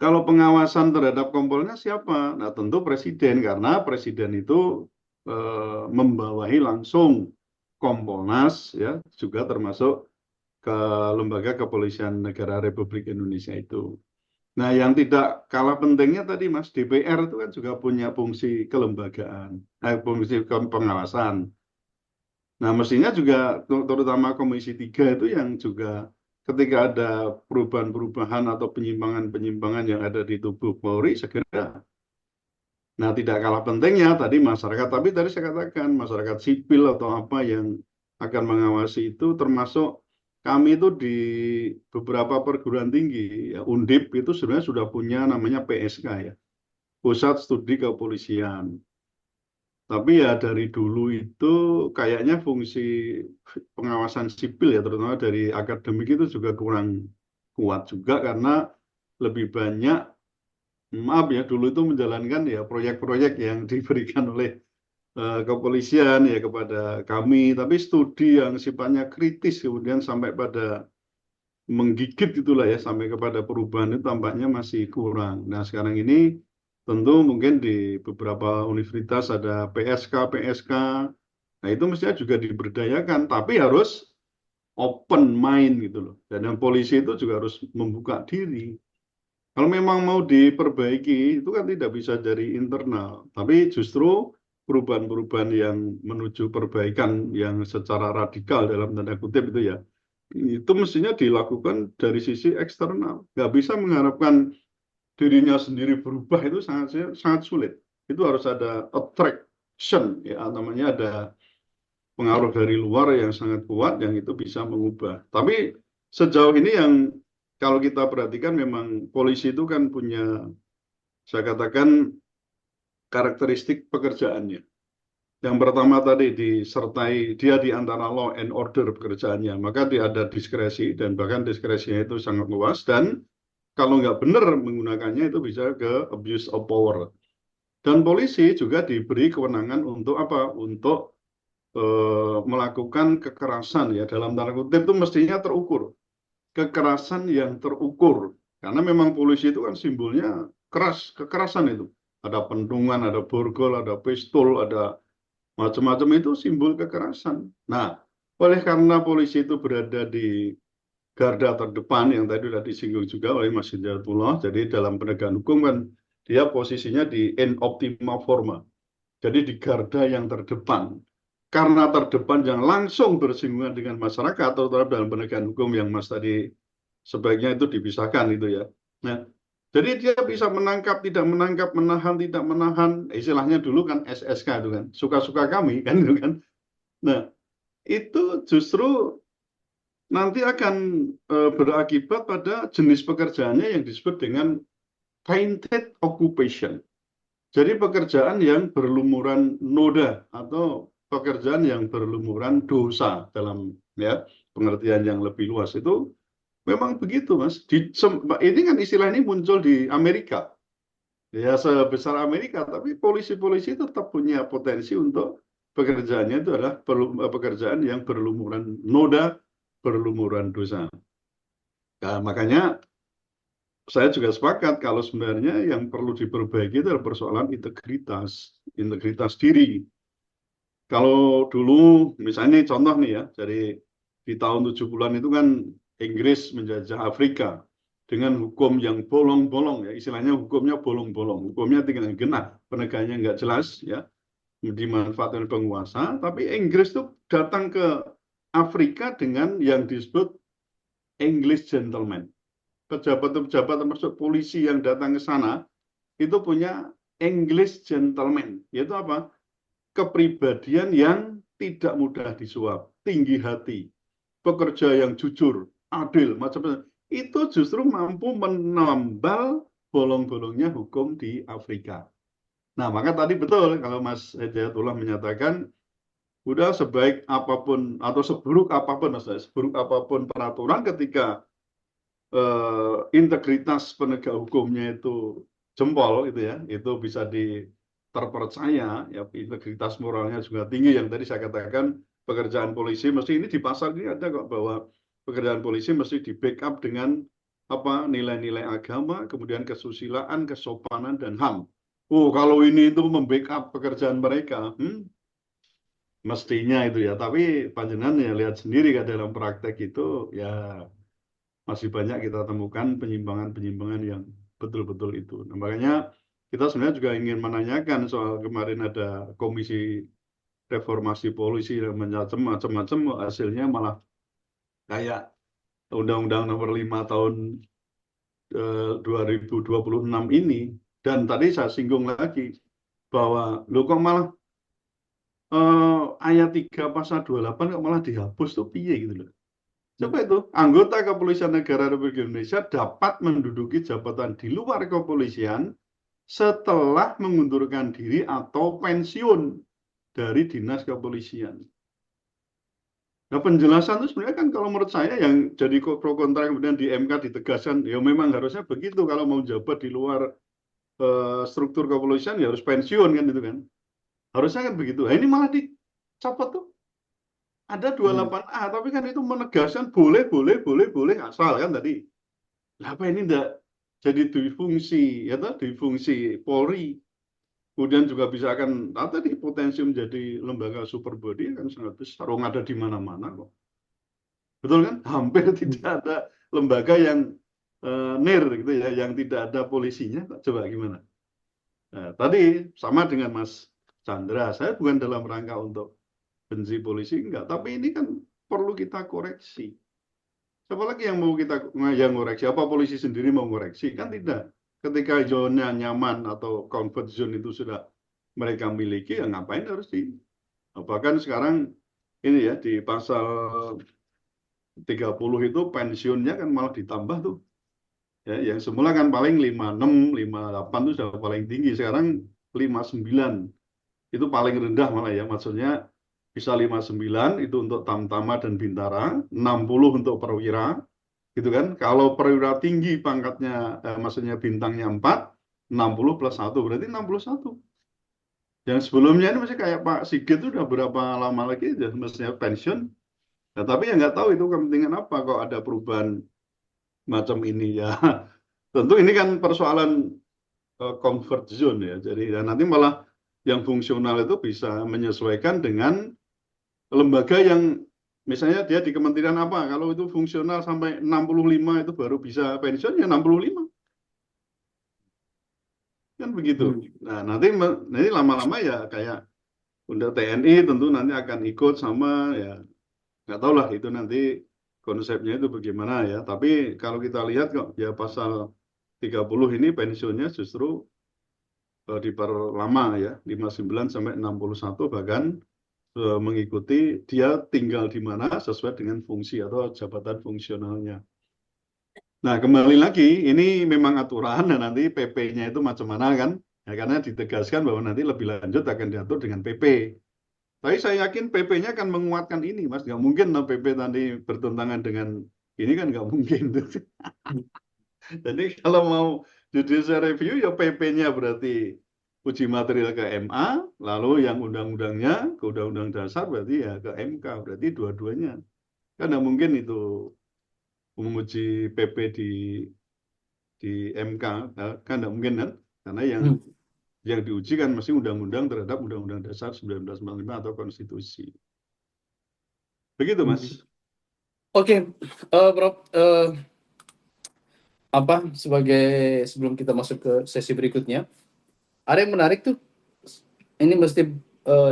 kalau pengawasan terhadap Kompolnas siapa? Nah, tentu Presiden, karena Presiden itu membawahi langsung Kompolnas, ya, juga termasuk ke Lembaga Kepolisian Negara Republik Indonesia itu. Nah, yang tidak kalah pentingnya tadi, Mas, DPR itu kan juga punya fungsi kelembagaan, fungsi pengawasan. Nah, mestinya juga terutama Komisi 3 itu yang juga ketika ada perubahan-perubahan atau penyimpangan-penyimpangan yang ada di tubuh Polri segera. Nah, tidak kalah pentingnya tadi masyarakat, tapi tadi saya katakan masyarakat sipil atau apa yang akan mengawasi itu, termasuk kami itu di beberapa perguruan tinggi, ya, Undip itu sebenarnya sudah punya namanya PSK, ya, Pusat Studi Kepolisian. Tapi ya dari dulu itu kayaknya fungsi pengawasan sipil, ya, terutama dari akademik itu juga kurang kuat juga, karena lebih banyak, maaf ya, dulu itu menjalankan ya proyek-proyek yang diberikan oleh kepolisian ya kepada kami, tapi studi yang sifatnya kritis kemudian sampai pada menggigit itulah ya, sampai kepada perubahan itu tampaknya masih kurang. Nah, sekarang ini tentu mungkin di beberapa universitas ada PSK. Nah, itu mestinya juga diberdayakan, tapi harus open mind gitu loh. Dan yang polisi itu juga harus membuka diri. Kalau memang mau diperbaiki, itu kan tidak bisa dari internal, tapi justru perubahan-perubahan yang menuju perbaikan yang secara radikal dalam tanda kutip itu mestinya dilakukan dari sisi eksternal. Nggak bisa mengharapkan dirinya sendiri berubah, itu sangat sangat sulit. Itu harus ada attraction, ya, namanya ada pengaruh dari luar yang sangat kuat yang itu bisa mengubah. Tapi sejauh ini yang kalau kita perhatikan memang polisi itu kan punya, saya katakan, karakteristik pekerjaannya. Yang pertama tadi disertai dia di antara law and order pekerjaannya, maka dia ada diskresi dan bahkan diskresinya itu sangat luas, dan kalau nggak benar menggunakannya itu bisa ke abuse of power. Dan polisi juga diberi kewenangan untuk apa? Untuk melakukan kekerasan, ya, dalam tanda kutip itu mestinya terukur. Kekerasan yang terukur. Karena memang polisi itu kan simbolnya keras, kekerasan itu. Ada pentungan, ada borgol, ada pistol, ada macam-macam, itu simbol kekerasan. Nah, oleh karena polisi itu berada di garda terdepan yang tadi sudah disinggung juga oleh Mas Hidayatullah, jadi dalam penegakan hukum kan dia posisinya di in optima forma. Jadi di garda yang terdepan. Karena terdepan yang langsung bersinggungan dengan masyarakat, terutama dalam penegakan hukum yang Mas tadi sebaiknya itu dipisahkan itu, ya. Nah, jadi dia bisa menangkap, tidak menangkap, menahan, tidak menahan. Istilahnya dulu kan SSK itu kan, suka-suka kami kan itu kan. Nah, itu justru nanti akan berakibat pada jenis pekerjaannya yang disebut dengan tainted occupation. Jadi pekerjaan yang berlumuran noda atau pekerjaan yang berlumuran dosa dalam, ya, pengertian yang lebih luas itu memang begitu, Mas. Ini kan istilah ini muncul di Amerika. Ya, sebesar Amerika, tapi polisi-polisi tetap punya potensi untuk pekerjaannya itu adalah pekerjaan yang berlumuran noda, berlumuran dosa. Nah, makanya saya juga sepakat kalau sebenarnya yang perlu diperbaiki itu adalah persoalan integritas diri. Kalau dulu, misalnya contoh nih ya, dari di tahun 70-an itu kan Inggris menjajah Afrika dengan hukum yang bolong-bolong, ya, istilahnya hukumnya bolong-bolong, hukumnya tinggal genap, penegakannya nggak jelas, ya, dimanfaatkan penguasa. Tapi Inggris itu datang ke Afrika dengan yang disebut English gentleman. Pejabat-pejabat termasuk polisi yang datang ke sana itu punya English gentleman, yaitu apa? Kepribadian yang tidak mudah disuap, tinggi hati, pekerja yang jujur, adil, macam-macam. Itu justru mampu menambal bolong-bolongnya hukum di Afrika. Nah, maka tadi betul kalau Mas Hidayatullah menyatakan udah sebaik apapun atau seburuk apapun, maksudnya seburuk apapun peraturan, ketika integritas penegak hukumnya itu jempol gitu ya, itu bisa terpercaya, ya integritas moralnya juga tinggi. Yang tadi saya katakan, pekerjaan polisi mesti ini di pasal ini ada kok, bahwa pekerjaan polisi mesti di backup dengan apa, nilai-nilai agama, kemudian kesusilaan, kesopanan dan HAM. Oh, kalau ini itu membackup pekerjaan mereka, mestinya itu ya. Tapi panjenengan ya lihat sendiri kan, dalam praktek itu ya masih banyak kita temukan penyimpangan-penyimpangan yang betul-betul itu. Nah, makanya kita sebenarnya juga ingin menanyakan soal kemarin ada komisi reformasi polisi dan macam-macam, hasilnya malah kayak Undang-Undang Nomor 5 tahun 2026 ini. Dan tadi saya singgung lagi bahwa lo kok malah ayat 3 pasal 28 kok malah dihapus tuh piye gitu loh. Coba itu, anggota Kepolisian Negara Republik Indonesia dapat menduduki jabatan di luar kepolisian setelah mengundurkan diri atau pensiun dari dinas kepolisian. Nah, penjelasan itu sebenarnya kan kalau menurut saya yang jadi pro kontra kemudian di MK ditegaskan, ya memang harusnya begitu, kalau mau jabat di luar struktur kepolisian ya harus pensiun kan, itu kan. Harusnya kan begitu. Nah, ini malah dicopot tuh. Ada 28A, tapi kan itu menegaskan boleh, asal kan tadi. Nah, apa ini enggak jadi dui fungsi Polri. Kemudian juga bisa akan tadi potensi menjadi lembaga super body kan sangat besar. Orang ada di mana-mana kok. Betul kan? Hampir tidak ada lembaga yang NIR gitu ya, yang tidak ada polisinya. Coba gimana? Nah, tadi sama dengan Mas Chandra, saya bukan dalam rangka untuk benci polisi, enggak, tapi ini kan perlu kita koreksi. Siapa lagi yang mau kita koreksi? Apa polisi sendiri mau koreksi? Kan tidak. Ketika zona nyaman atau comfort zone itu sudah mereka miliki, ya ngapain harus bahkan sekarang ini ya, di pasal 30 itu pensiunnya kan malah ditambah tuh. Ya, yang semula kan paling 56, 58 itu sudah paling tinggi, sekarang 59. Itu paling rendah malah ya, maksudnya bisa 59 itu untuk tamtama dan bintara, 60 untuk perwira, gitu kan. Kalau perwira tinggi pangkatnya, maksudnya bintangnya 4, 60 plus 1 berarti 61. Yang sebelumnya ini masih kayak Pak Sigit itu udah berapa lama lagi aja mestinya pensiun. Nah, tapi ya nggak tahu itu kepentingan apa kok ada perubahan macam ini ya. Tentu ini kan persoalan comfort zone ya. Jadi ya, nanti malah yang fungsional itu bisa menyesuaikan dengan lembaga yang misalnya dia di kementerian apa, kalau itu fungsional sampai 65 itu baru bisa pensiun, ya 65. Kan begitu. Nah, nanti lama-lama ya kayak untuk TNI tentu nanti akan ikut sama ya, nggak tahu lah itu nanti konsepnya itu bagaimana ya. Tapi kalau kita lihat kok ya pasal 30 ini pensiunnya justru diperlama ya, 59 sampai 61, bahkan mengikuti dia tinggal di mana sesuai dengan fungsi atau jabatan fungsionalnya. Nah, kembali lagi, ini memang aturan dan nanti PP-nya itu macam mana kan? Ya, karena ditegaskan bahwa nanti lebih lanjut akan diatur dengan PP. Tapi saya yakin PP-nya akan menguatkan ini, Mas. Nggak mungkin lah PP nanti bertentangan dengan ini kan, nggak mungkin. Jadi kalau mau judicial review ya PP-nya berarti uji material ke MA, lalu yang undang-undangnya ke Undang-Undang Dasar berarti ya ke MK, berarti dua-duanya. Kan tidak mungkin itu menguji PP di MK, kan tidak mungkin kan? Karena yang diuji kan mesti undang-undang terhadap Undang-Undang Dasar 1945 atau konstitusi. Begitu, Mas. Oke, Prof. Sebelum kita masuk ke sesi berikutnya, ada yang menarik tuh, ini mesti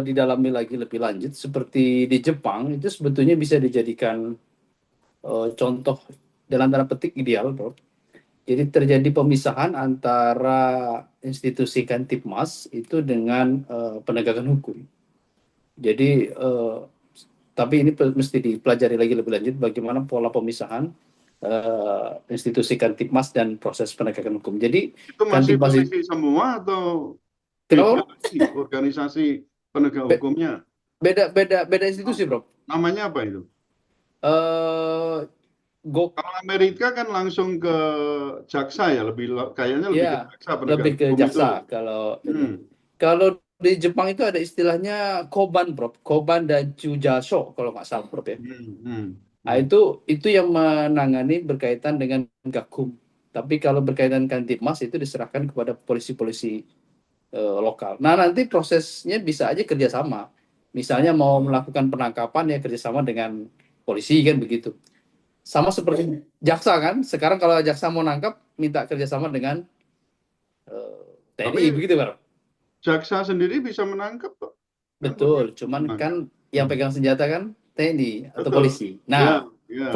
didalami lagi lebih lanjut. Seperti di Jepang itu sebetulnya bisa dijadikan contoh dalam tanda petik ideal, Prof. Jadi terjadi pemisahan antara institusi Kantipmas itu dengan penegakan hukum. Jadi tapi ini mesti dipelajari lagi lebih lanjut bagaimana pola pemisahan institusi Kantipmas dan proses penegakan hukum. Jadi itu masih polisi semua atau kenapa? organisasi penegak hukumnya? beda institusi, Bro. Namanya apa itu? Eh go Kalau Amerika kan langsung ke jaksa ya, kayaknya lebih ke ya jaksa penegak lebih ke hukum itu. jaksa kalau ini. Hmm, Kalau di Jepang itu ada istilahnya koban, Bro. Koban dan Chujasho kalau nggak salah, Bro ya. Nah, hmm. itu yang menangani berkaitan dengan Gakum. Tapi kalau berkaitan dengan Tipmas itu diserahkan kepada polisi-polisi lokal. Nah, nanti prosesnya bisa aja kerjasama. Misalnya mau melakukan penangkapan ya kerjasama dengan polisi kan begitu. Sama seperti jaksa kan. Sekarang kalau jaksa mau nangkap minta kerjasama dengan TNI Tapi begitu kan. jaksa sendiri bisa menangkap kok. Kan Betul. Cuman kan menangkap. yang Hmm. pegang senjata kan TNI atau Betul. polisi. Ya, Nah, ya.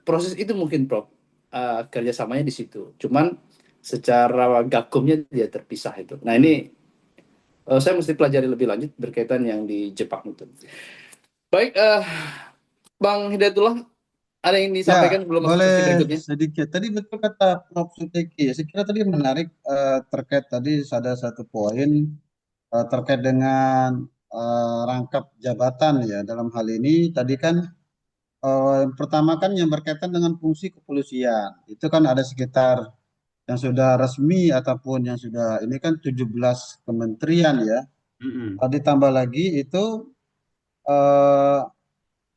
proses itu mungkin Prof. Kerjasamanya di situ. Cuman secara gakumnya dia terpisah itu. Nah ini saya mesti pelajari lebih lanjut berkaitan yang di Jepang itu. Baik, Bang Hidayatullah, ada yang Ya, disampaikan sebelum masuk boleh sesi berikutnya? sedikit. Tadi betul kata Prof. Suteki. Saya kira tadi menarik terkait tadi ada satu poin terkait dengan rangkap jabatan ya. Dalam hal ini tadi kan pertama kan yang berkaitan dengan fungsi kepolisian. Itu kan ada sekitar yang sudah resmi ataupun yang sudah ini kan 17 kementerian ya. Mm-mm. Ditambah lagi itu eh,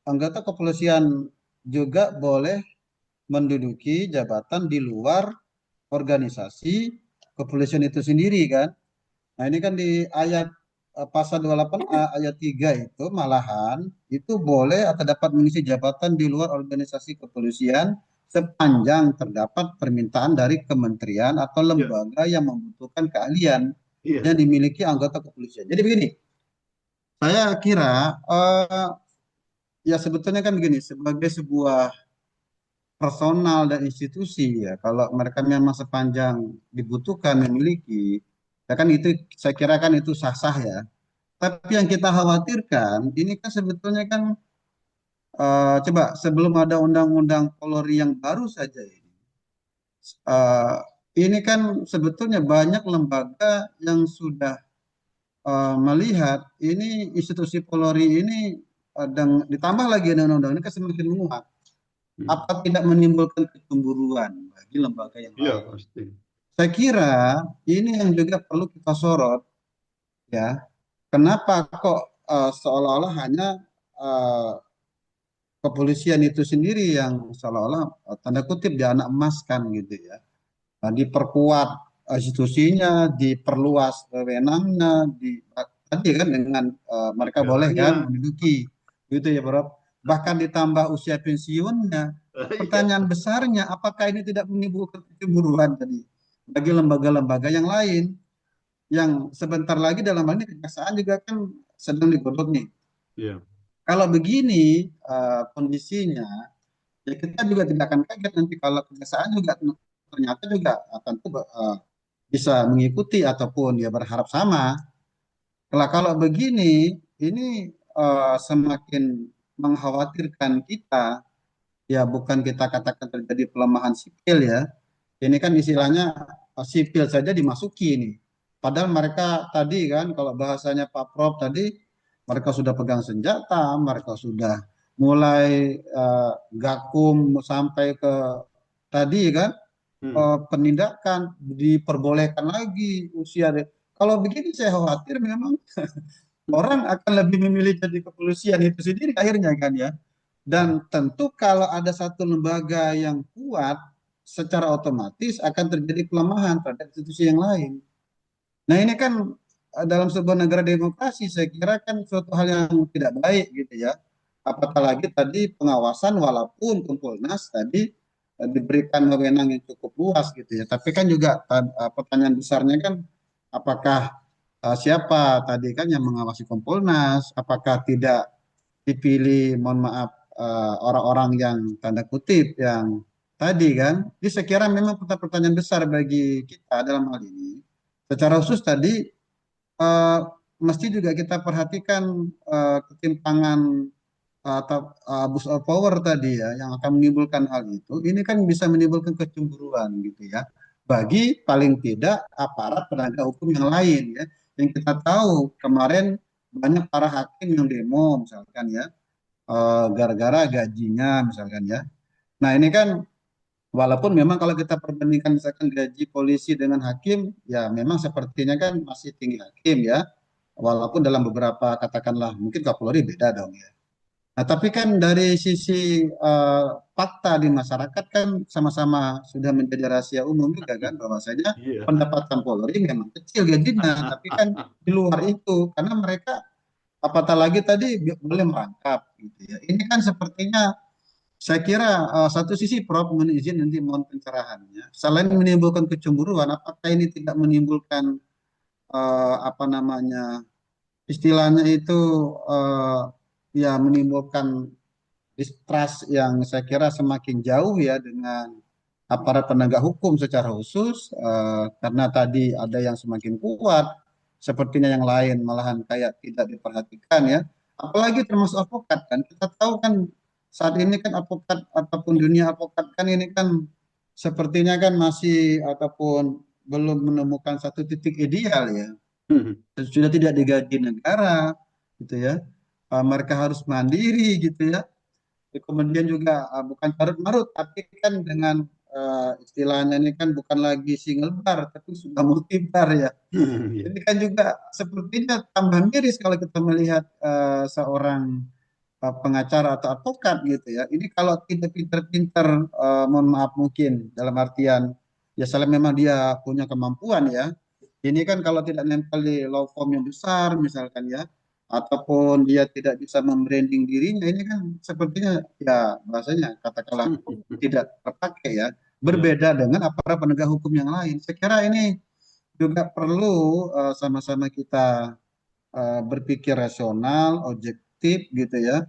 anggota kepolisian juga boleh menduduki jabatan di luar organisasi kepolisian itu sendiri kan. Nah, ini kan di ayat pasal 28 ayat 3 itu malahan itu boleh atau dapat mengisi jabatan di luar organisasi kepolisian sepanjang terdapat permintaan dari kementerian atau Ya, lembaga yang membutuhkan keahlian iya. yang dimiliki anggota kepolisian. Jadi begini, saya kira ya sebetulnya kan begini, sebagai sebuah personal dan institusi ya kalau mereka memang sepanjang dibutuhkan memiliki ya kan itu saya kira kan itu sah-sah ya tapi yang kita khawatirkan ini kan sebetulnya kan coba sebelum ada undang-undang Polri yang baru saja eh, ini kan sebetulnya banyak lembaga yang sudah melihat ini institusi Polri ini dan ditambah lagi dengan undang-undang ini kan semakin menguat Hmm. apa tidak menimbulkan kecemburuan bagi lembaga yang Iya, lain. pasti. Saya kira ini yang juga perlu kita sorot ya. Kenapa kok seolah-olah hanya eh, kepolisian itu sendiri yang seolah-olah tanda kutip dianak emaskan gitu ya. Nah, diperkuat institusinya, diperluas wewenangnya, tadi kan dengan mereka boleh kan Negaranya. menduduki gitu ya, Bro. Bahkan ditambah usia pensiunnya. Iya. Pertanyaan besarnya, apakah ini tidak menimbulkan kecemburuan tadi bagi lembaga-lembaga yang lain yang sebentar lagi dalam hal ini kejaksaan juga kan sedang digodok nih. Iya. Kalau begini kondisinya, ya kita juga tidak akan kaget nanti kalau kejaksaan juga ternyata juga akan tuh, bisa mengikuti ataupun ya berharap sama. Kalau begini, ini semakin mengkhawatirkan kita. Ya bukan kita katakan terjadi pelemahan sipil ya. Ini kan istilahnya sipil saja dimasuki nih. Padahal mereka tadi kan kalau bahasanya Pak Prof tadi mereka sudah pegang senjata, mereka sudah mulai gakum sampai ke tadi kan Hmm. penindakan diperbolehkan lagi usia. Kalau begini saya khawatir memang orang akan lebih memilih jadi kepolisian itu sendiri akhirnya kan ya. Dan tentu kalau ada satu lembaga yang kuat, secara otomatis akan terjadi pelemahan terhadap institusi yang lain. Nah ini kan dalam sebuah negara demokrasi saya kira kan suatu hal yang tidak baik gitu ya. Apatah lagi tadi pengawasan walaupun Kompolnas tadi diberikan wewenang yang cukup luas gitu ya. Tapi kan juga pertanyaan besarnya kan apakah siapa tadi kan yang mengawasi Kompolnas? Apakah tidak dipilih, mohon maaf, orang-orang yang tanda kutip yang tadi kan? Jadi saya kira memang pertanyaan besar bagi kita dalam hal ini. Secara khusus tadi eh, mesti juga kita perhatikan ketimpangan atau abuse of power tadi ya yang akan menimbulkan hal itu. Ini kan bisa menimbulkan kecemburuan gitu ya. Bagi paling tidak aparat penegak hukum yang lain ya. Yang kita tahu kemarin banyak para hakim yang demo misalkan ya, gara-gara gajinya misalkan ya. Nah ini kan walaupun memang kalau kita perbandingkan misalkan gaji polisi dengan hakim, ya memang sepertinya kan masih tinggi hakim ya. Walaupun dalam beberapa katakanlah mungkin Kapolri beda dong ya. Nah, tapi kan dari sisi fakta di masyarakat kan sama-sama sudah menjadi rahasia umum juga kan bahwasanya Iya. pendapatan Polri memang kecil gajinya, tapi kan di luar itu karena mereka apatah lagi tadi boleh merangkap gitu ya. Ini kan sepertinya saya kira satu sisi Prof mohon izin nanti mohon pencerahannya. Selain menimbulkan kecemburuan, apakah ini tidak menimbulkan apa namanya istilahnya itu eh, ya menimbulkan distrust yang saya kira semakin jauh ya dengan aparat penegak hukum secara khusus karena tadi ada yang semakin kuat sepertinya yang lain malahan kayak tidak diperhatikan ya apalagi termasuk advokat kan kita tahu kan saat ini kan advokat ataupun dunia advokat kan ini kan sepertinya kan masih ataupun belum menemukan satu titik ideal ya sudah tidak digaji negara gitu ya. Mereka harus mandiri gitu ya. Kemudian juga bukan carut marut tapi kan dengan istilahnya ini kan bukan lagi single bar tapi sudah multi bar ya. Iya. Ini kan juga sepertinya tambah miris kalau kita melihat seorang pengacara atau advokat gitu ya. Ini kalau tidak pinter-pinter, mohon maaf mungkin dalam artian ya salah memang dia punya kemampuan ya. Ini kan kalau tidak nempel di law firm yang besar misalkan ya, ataupun dia tidak bisa membranding dirinya, ini kan sepertinya ya bahasanya katakanlah tidak terpakai ya. Ya. Berbeda dengan aparat penegak hukum yang lain. Saya kira ini juga perlu sama-sama kita berpikir rasional, objektif gitu ya.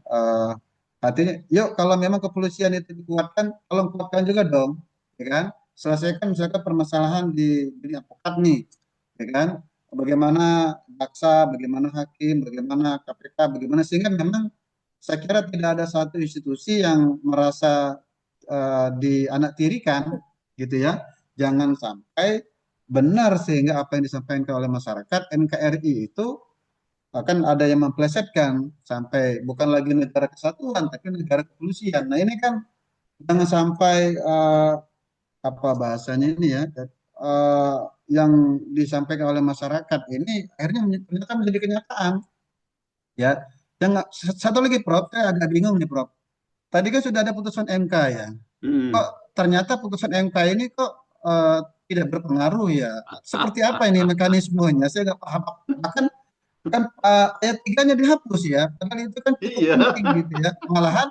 Artinya, yuk kalau memang kepolisian itu dikuatkan, tolong kuatkan juga dong, ya kan? Selesaikan misalkan permasalahan di dunia advokat nih, ya kan? Bagaimana jaksa, bagaimana hakim, bagaimana KPK, bagaimana sehingga memang saya kira tidak ada satu institusi yang merasa dianaktirikan gitu ya. Jangan sampai benar sehingga apa yang disampaikan oleh masyarakat NKRI itu akan ada yang memplesetkan sampai bukan lagi negara kesatuan tapi negara kepolisian. Nah ini kan jangan sampai apa bahasanya ini ya yang disampaikan oleh masyarakat ini akhirnya ternyata menjadi kenyataan ya. Yang satu lagi Prof, saya agak bingung nih Prof. Tadi kan sudah ada putusan MK ya. Kok ternyata putusan MK ini kok eh, tidak berpengaruh ya? Seperti apa ini mekanismenya? Saya nggak paham. Bahkan kan ayat 3-nya dihapus ya, padahal itu kan cukup Iya. penting gitu ya. Malahan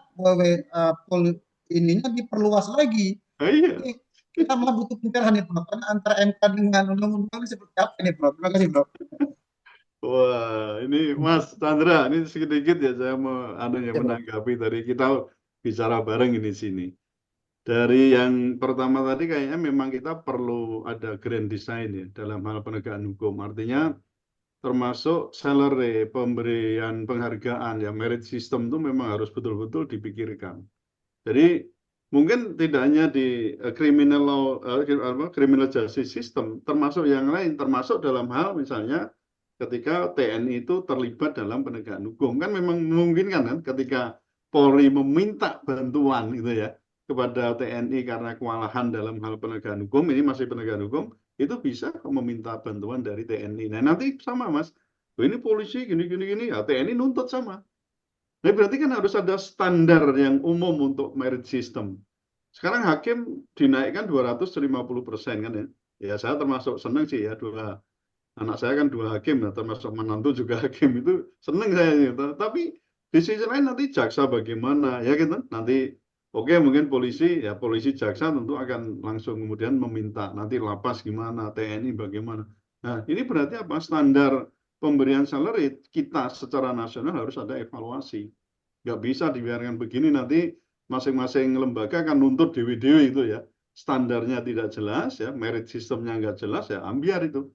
ininya diperluas lagi. Oh, iya. Jadi kita malah butuh pencerahan nih Prof. Karena antara MK dengan undang-undang ini seperti apa ini Prof? Terima kasih Prof. Wah, ini Mas Chandra, ini sedikit ya saya mau adanya Ya Prof. menanggapi tadi kita bicara bareng ini sini. Dari yang pertama tadi kayaknya memang kita perlu ada grand design ya dalam hal penegakan hukum. Artinya termasuk salary, pemberian penghargaan ya merit system itu memang harus betul-betul dipikirkan. Jadi mungkin tidak hanya di criminal law, criminal justice system, termasuk yang lain, termasuk dalam hal misalnya ketika TNI itu terlibat dalam penegakan hukum. Kan memang memungkinkan kan ketika Polri meminta bantuan gitu ya kepada TNI karena kewalahan dalam hal penegakan hukum, ini masih penegakan hukum, itu bisa meminta bantuan dari TNI. Nah nanti sama Mas, ini polisi gini, ya TNI nuntut sama. Nah, berarti kan harus ada standar yang umum untuk merit system. Sekarang hakim dinaikkan 250% kan ya. Ya saya termasuk senang sih ya anak saya kan dua hakim ya, termasuk menantu juga hakim itu seneng saya gitu. Tapi di sisi lain nanti jaksa bagaimana ya gitu. Nanti oke mungkin polisi ya polisi jaksa tentu akan langsung kemudian meminta nanti lapas gimana, TNI bagaimana. Nah ini berarti apa standar pemberian salary kita secara nasional harus ada evaluasi. Nggak bisa dibiarkan begini nanti masing-masing lembaga akan nuntut dewi-dewi itu ya. Standarnya tidak jelas ya, merit sistemnya nggak jelas ya, ambiar itu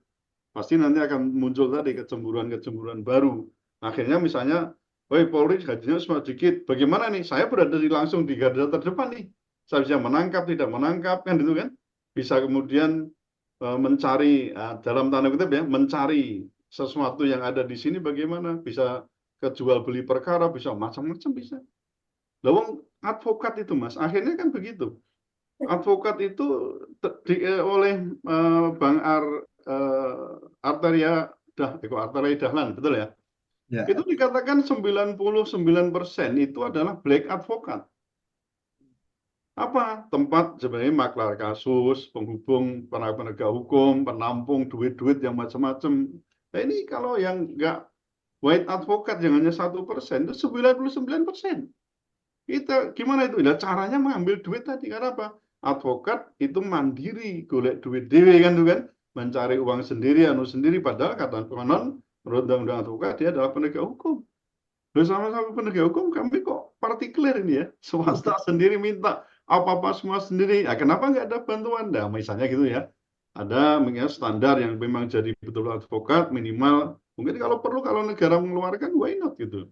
pasti nanti akan muncul tadi kecemburuan-kecemburuan baru. Akhirnya misalnya, woi Polri gajinya sedikit, bagaimana nih? Saya berada langsung di garda terdepan nih. Saya bisa menangkap, tidak menangkap, kan itu kan. Bisa kemudian mencari, dalam tanda kutip ya, mencari sesuatu yang ada di sini bagaimana? Bisa kejual beli perkara, bisa macam-macam bisa. Lawang advokat itu Mas, akhirnya kan begitu. Advokat itu oleh Bang Arteria Arteria Dahlan, betul ya? Ya, Itu dikatakan 99% itu adalah black advokat. Apa? Tempat sebenarnya maklar kasus, penghubung para penegak hukum, penampung duit-duit yang macam-macam. Nah ini kalau yang nggak white advokat yang hanya 1%, itu 99%. Kita gimana itu? Nah, caranya mengambil duit tadi karena apa? Advokat itu mandiri, golek duit dewe kan tuh kan, mencari uang sendiri, anu sendiri. Padahal kata konon menurut undang-undang advokat dia adalah penegak hukum. Loh sama-sama penegak hukum kami kok partikelir ini ya, swasta sendiri minta apa-apa semua sendiri. Nah, kenapa nggak ada bantuan? Nah, misalnya gitu ya. Ada mungkin standar yang memang jadi betul advokat minimal. Mungkin kalau perlu kalau negara mengeluarkan, why not gitu.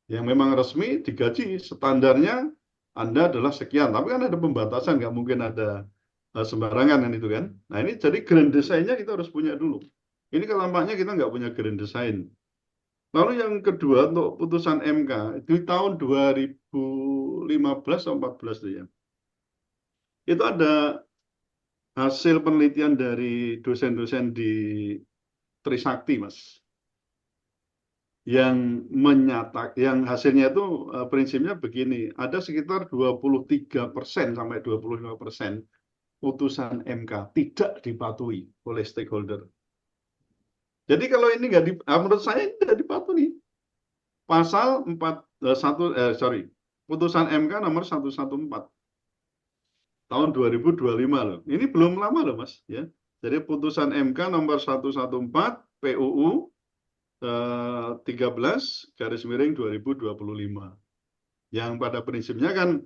Yang memang resmi digaji standarnya Anda adalah sekian. Tapi kan ada pembatasan, nggak mungkin ada sembarangan kan itu kan. Nah ini jadi grand design-nya kita harus punya dulu. Ini kalau nampaknya kita nggak punya grand design. Lalu yang kedua untuk putusan MK di tahun 2015 atau 14 tuh ya. Itu ada hasil penelitian dari dosen-dosen di Trisakti, Mas. Yang hasilnya itu prinsipnya begini, ada sekitar 23% sampai 25% putusan MK tidak dipatuhi oleh stakeholder. Jadi kalau ini menurut saya tidak dipatuhi. Pasal 1, putusan MK nomor 114 tahun 2025 loh. Ini belum lama loh Mas ya. Jadi putusan MK nomor 114 PUU 13/2025 yang pada prinsipnya kan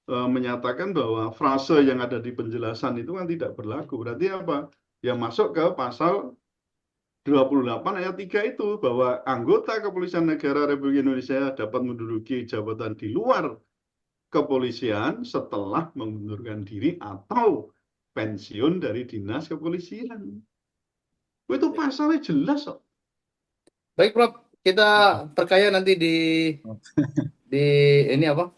menyatakan bahwa frase yang ada di penjelasan itu kan tidak berlaku. Berarti apa? Ya masuk ke pasal 28 ayat 3 itu bahwa anggota Kepolisian Negara Republik Indonesia dapat menduduki jabatan di luar kepolisian setelah mengundurkan diri atau pensiun dari dinas kepolisian. Itu pasalnya jelas kok. Baik, Prof. Kita perkaya nanti di ini apa?